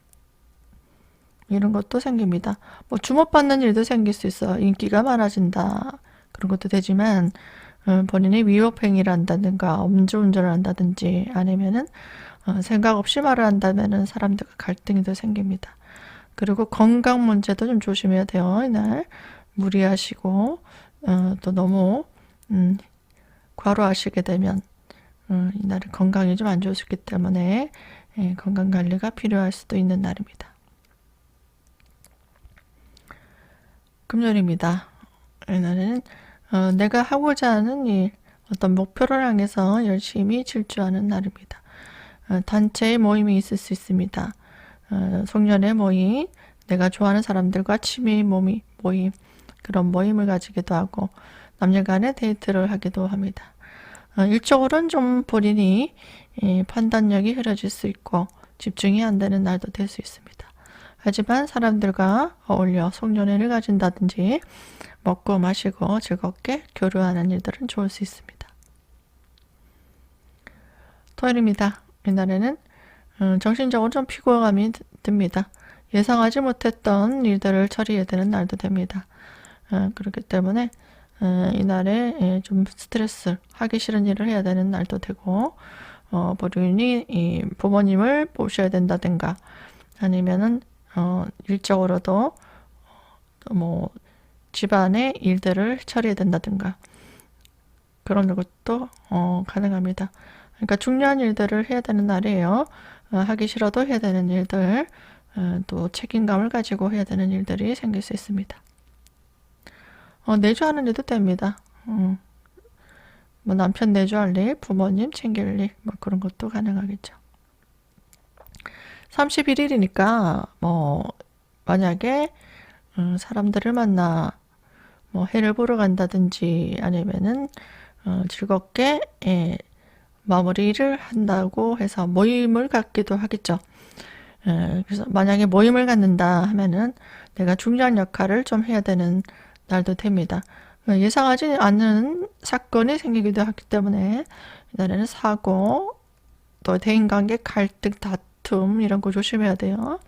이런 것도 생깁니다. 뭐 주목받는 일도 생길 수 있어요. 인기가 많아진다. 그런 것도 되지만 본인이 위법행위를 한다든가 음주운전을 한다든지 아니면은 생각 없이 말을 한다면은 사람들과 갈등이 더 생깁니다. 그리고 건강 문제도 좀 조심해야 돼요. 이날 무리하시고 또 너무 과로하시게 되면 이날은 건강이 좀 안 좋을 수 있기 때문에 건강 관리가 필요할 수도 있는 날입니다. 금요일입니다. 이날은 내가 하고자 하는 일, 어떤 목표를 향해서 열심히 질주하는 날입니다. 단체의 모임이 있을 수 있습니다. 송년회 모임, 내가 좋아하는 사람들과 취미 모임, 그런 모임을 가지기도 하고 남녀 간의 데이트를 하기도 합니다. 일적으로는 좀 본인이 판단력이 흐려질 수 있고 집중이 안 되는 날도 될 수 있습니다. 하지만 사람들과 어울려 송년회를 가진다든지 먹고 마시고 즐겁게 교류하는 일들은 좋을 수 있습니다. 토요일입니다. 이날에는 정신적으로 좀 피곤함이 듭니다. 예상하지 못했던 일들을 처리해야 되는 날도 됩니다. 그렇기 때문에 이날에 좀 스트레스, 하기 싫은 일을 해야 되는 날도 되고 본인이 부모님을 모셔야 된다든가 아니면은 일적으로도 뭐 집안의 일들을 처리해야 된다든가 그런 것도 가능합니다. 그러니까 중요한 일들을 해야 되는 날이에요. 하기 싫어도 해야 되는 일들, 또 책임감을 가지고 해야 되는 일들이 생길 수 있습니다. 내조하는 일도 됩니다. 뭐 남편 내조할 일, 부모님 챙길 일, 뭐 그런 것도 가능하겠죠. 31일이니까 뭐 만약에 사람들을 만나 뭐 해를 보러 간다든지 아니면은 즐겁게 마무리를 한다고 해서 모임을 갖기도 하겠죠. 그래서 만약에 모임을 갖는다 하면은 내가 중요한 역할을 좀 해야 되는 날도 됩니다. 예상하지 않는 사건이 생기기도 하기 때문에 이날에는 사고, 또 대인관계 갈등, 다툼 이런 거 조심해야 돼요.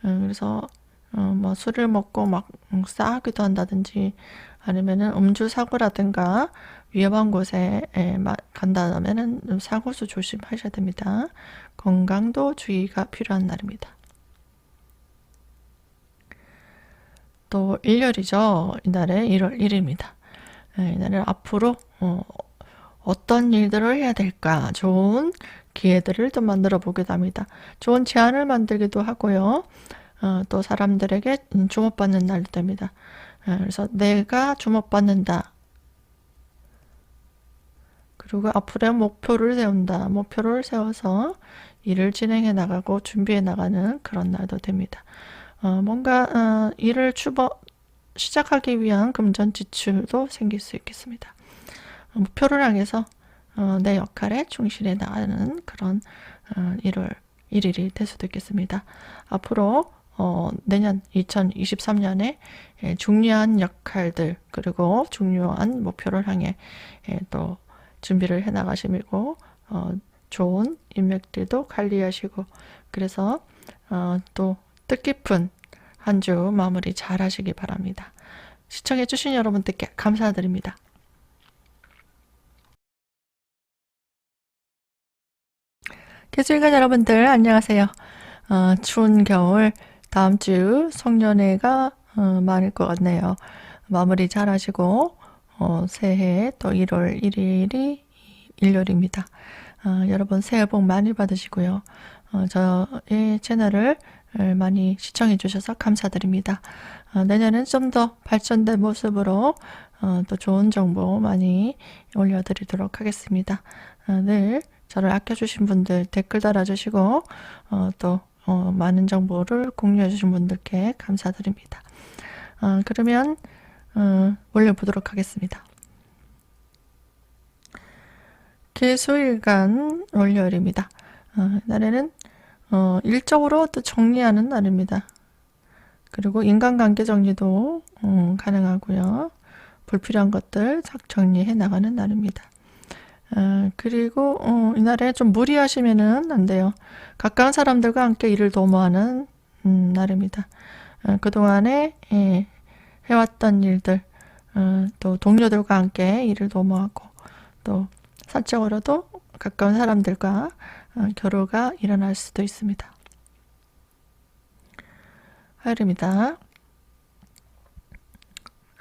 그래서 뭐 술을 먹고 막 싸우기도 한다든지 아니면은 음주 사고라든가 위험한 곳에 간다면은 사고수 조심하셔야 됩니다. 건강도 주의가 필요한 날입니다. 또 일요일이죠. 이날은 1월 1일입니다. 이날은 앞으로 어떤 일들을 해야 될까 좋은 기회들을 또 만들어 보기도 합니다. 좋은 제안을 만들기도 하고요. 또 사람들에게 주목받는 날도 됩니다. 그래서 내가 주목받는다. 그리고 앞으로의 목표를 세운다. 목표를 세워서 일을 진행해 나가고 준비해 나가는 그런 날도 됩니다. 뭔가 일을 시작하기 위한 금전 지출도 생길 수 있겠습니다. 목표를 향해서 내 역할에 충실해 나가는 그런 1월 1일이 될 수도 있겠습니다. 앞으로 내년 2023년에 중요한 역할들 그리고 중요한 목표를 향해 또 준비를 해 나가시고 좋은 인맥들도 관리하시고 그래서 또 뜻깊은 한 주 마무리 잘 하시기 바랍니다. 시청해 주신 여러분들께 감사드립니다. 개수일관 여러분들 안녕하세요. 추운 겨울 다음 주 송년회가 많을 것 같네요. 마무리 잘 하시고 새해 또 1월 1일이 일요일입니다. 여러분 새해 복 많이 받으시고요. 저의 채널을 많이 시청해 주셔서 감사드립니다. 내년은 좀 더 발전된 모습으로 또 좋은 정보 많이 올려드리도록 하겠습니다. 늘 저를 아껴주신 분들 댓글 달아주시고 또 많은 정보를 공유해 주신 분들께 감사드립니다. 그러면 올려보도록 하겠습니다. 개수일간 월요일입니다. 날에는 일적으로 또 정리하는 날입니다. 그리고 인간관계 정리도 가능하고요. 불필요한 것들 싹 정리해 나가는 날입니다. 그리고 이날에 좀 무리하시면은 안 돼요. 가까운 사람들과 함께 일을 도모하는 날입니다. 그동안에 해왔던 일들, 또 동료들과 함께 일을 도모하고 또 사적으로도 가까운 사람들과 교류가 일어날 수도 있습니다. 화요일입니다.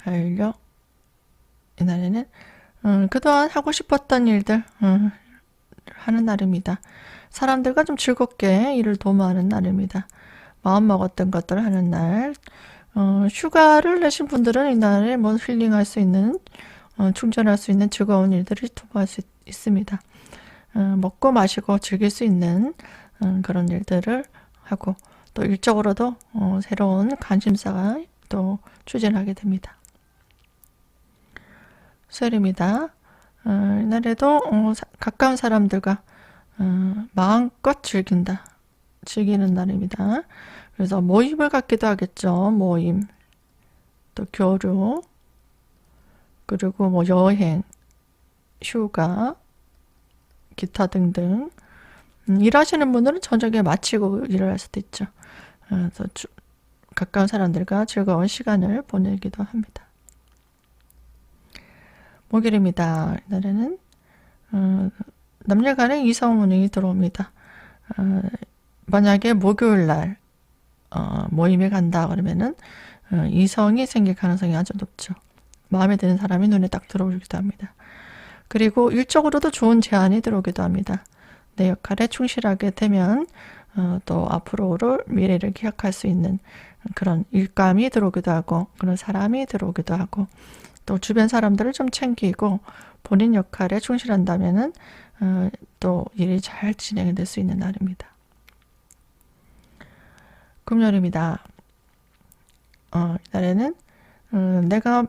화요일요. 이날에는 그동안 하고 싶었던 일들 하는 날입니다. 사람들과 좀 즐겁게 일을 도모하는 날입니다. 마음먹었던 것들을 하는 날. 휴가를 내신 분들은 이날에 뭐 힐링할 수 있는, 충전할 수 있는 즐거운 일들을 도모할 수 있습니다. 먹고 마시고 즐길 수 있는 그런 일들을 하고 또 일적으로도 새로운 관심사가 또 추진하게 됩니다. 수요일입니다. 이날에도 가까운 사람들과 마음껏 즐기는 날입니다. 그래서 모임을 갖기도 하겠죠. 모임, 또 교류, 그리고 뭐 여행, 휴가, 기타 등등. 일하시는 분들은 저녁에 마치고 일을 할 수도 있죠. 그래서 가까운 사람들과 즐거운 시간을 보내기도 합니다. 목요일입니다. 이날에는 남녀 간의 이성운이 들어옵니다. 만약에 목요일날 모임에 간다 그러면은 이성이 생길 가능성이 아주 높죠. 마음에 드는 사람이 눈에 딱 들어오기도 합니다. 그리고 일적으로도 좋은 제안이 들어오기도 합니다. 내 역할에 충실하게 되면 또 앞으로를 미래를 기약할 수 있는 그런 일감이 들어오기도 하고 그런 사람이 들어오기도 하고 또 주변 사람들을 좀 챙기고 본인 역할에 충실한다면은 또 일이 잘 진행될 수 있는 날입니다. 금요일입니다. 이날에는 내가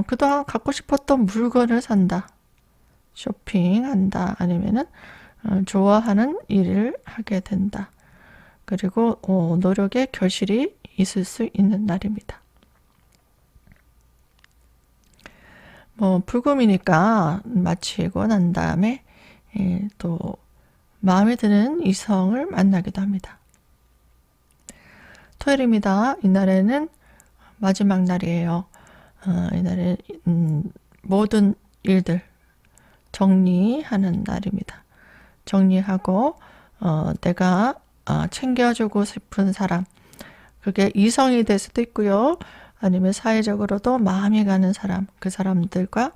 그동안 갖고 싶었던 물건을 산다. 쇼핑한다. 아니면은 좋아하는 일을 하게 된다. 그리고 노력의 결실이 있을 수 있는 날입니다. 불금이니까 마치고 난 다음에 또 마음에 드는 이성을 만나기도 합니다. 토요일입니다. 이날에는 마지막 날이에요. 이날에 모든 일들 정리하는 날입니다. 정리하고 내가 챙겨주고 싶은 사람, 그게 이성이 될 수도 있고요. 아니면 사회적으로도 마음이 가는 사람, 그 사람들과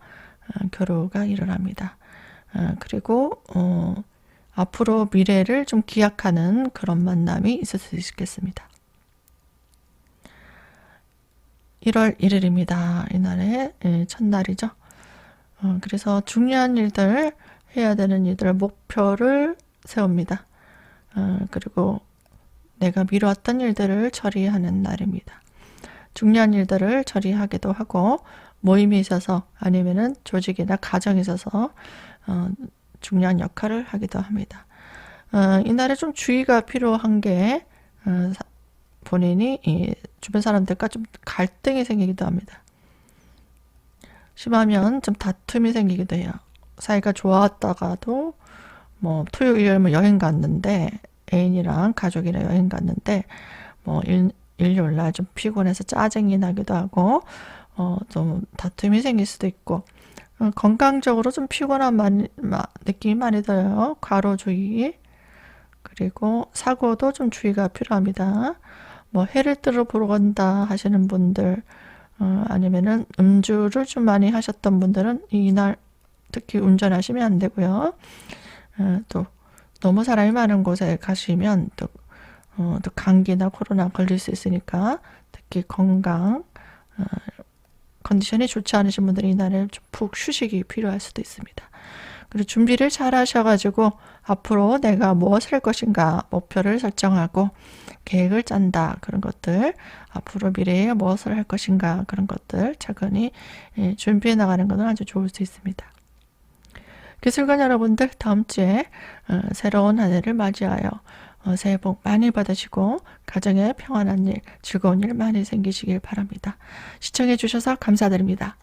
교류가 일어납니다. 그리고 앞으로 미래를 좀 기약하는 그런 만남이 있을 수 있겠습니다. 1월 1일입니다. 이날의 첫날이죠. 그래서 중요한 일들, 해야 되는 일들, 목표를 세웁니다. 그리고 내가 미뤄왔던 일들을 처리하는 날입니다. 중요한 일들을 처리하기도 하고 모임에 있어서 아니면은 조직이나 가정에 있어서 중요한 역할을 하기도 합니다. 이날에 좀 주의가 필요한 게 본인이 주변 사람들과 좀 갈등이 생기기도 합니다. 심하면 좀 다툼이 생기기도 해요. 사이가 좋았다가도 뭐 토요일 뭐 여행 갔는데 애인이랑 가족이랑 여행 갔는데 뭐 일요일날 좀 피곤해서 짜증이 나기도 하고 좀 다툼이 생길 수도 있고 건강적으로 좀 피곤한 느낌이 많이 들어요. 과로주의. 그리고 사고도 좀 주의가 필요합니다. 뭐 해를 뜨러 보러 간다 하시는 분들 아니면은 음주를 좀 많이 하셨던 분들은 이날 특히 운전하시면 안 되고요. 또 너무 사람이 많은 곳에 가시면 또 감기나 코로나 걸릴 수 있으니까 특히 건강 컨디션이 좋지 않으신 분들이 이날에 좀 푹 휴식이 필요할 수도 있습니다. 그리고 준비를 잘 하셔가지고 앞으로 내가 무엇을 할 것인가 목표를 설정하고 계획을 짠다. 그런 것들 앞으로 미래에 무엇을 할 것인가 그런 것들 차근히 준비해 나가는 것은 아주 좋을 수 있습니다. 기술관 여러분들 다음 주에 새로운 한 해를 맞이하여 새해 복 많이 받으시고 가정에 평안한 일, 즐거운 일 많이 생기시길 바랍니다. 시청해 주셔서 감사드립니다.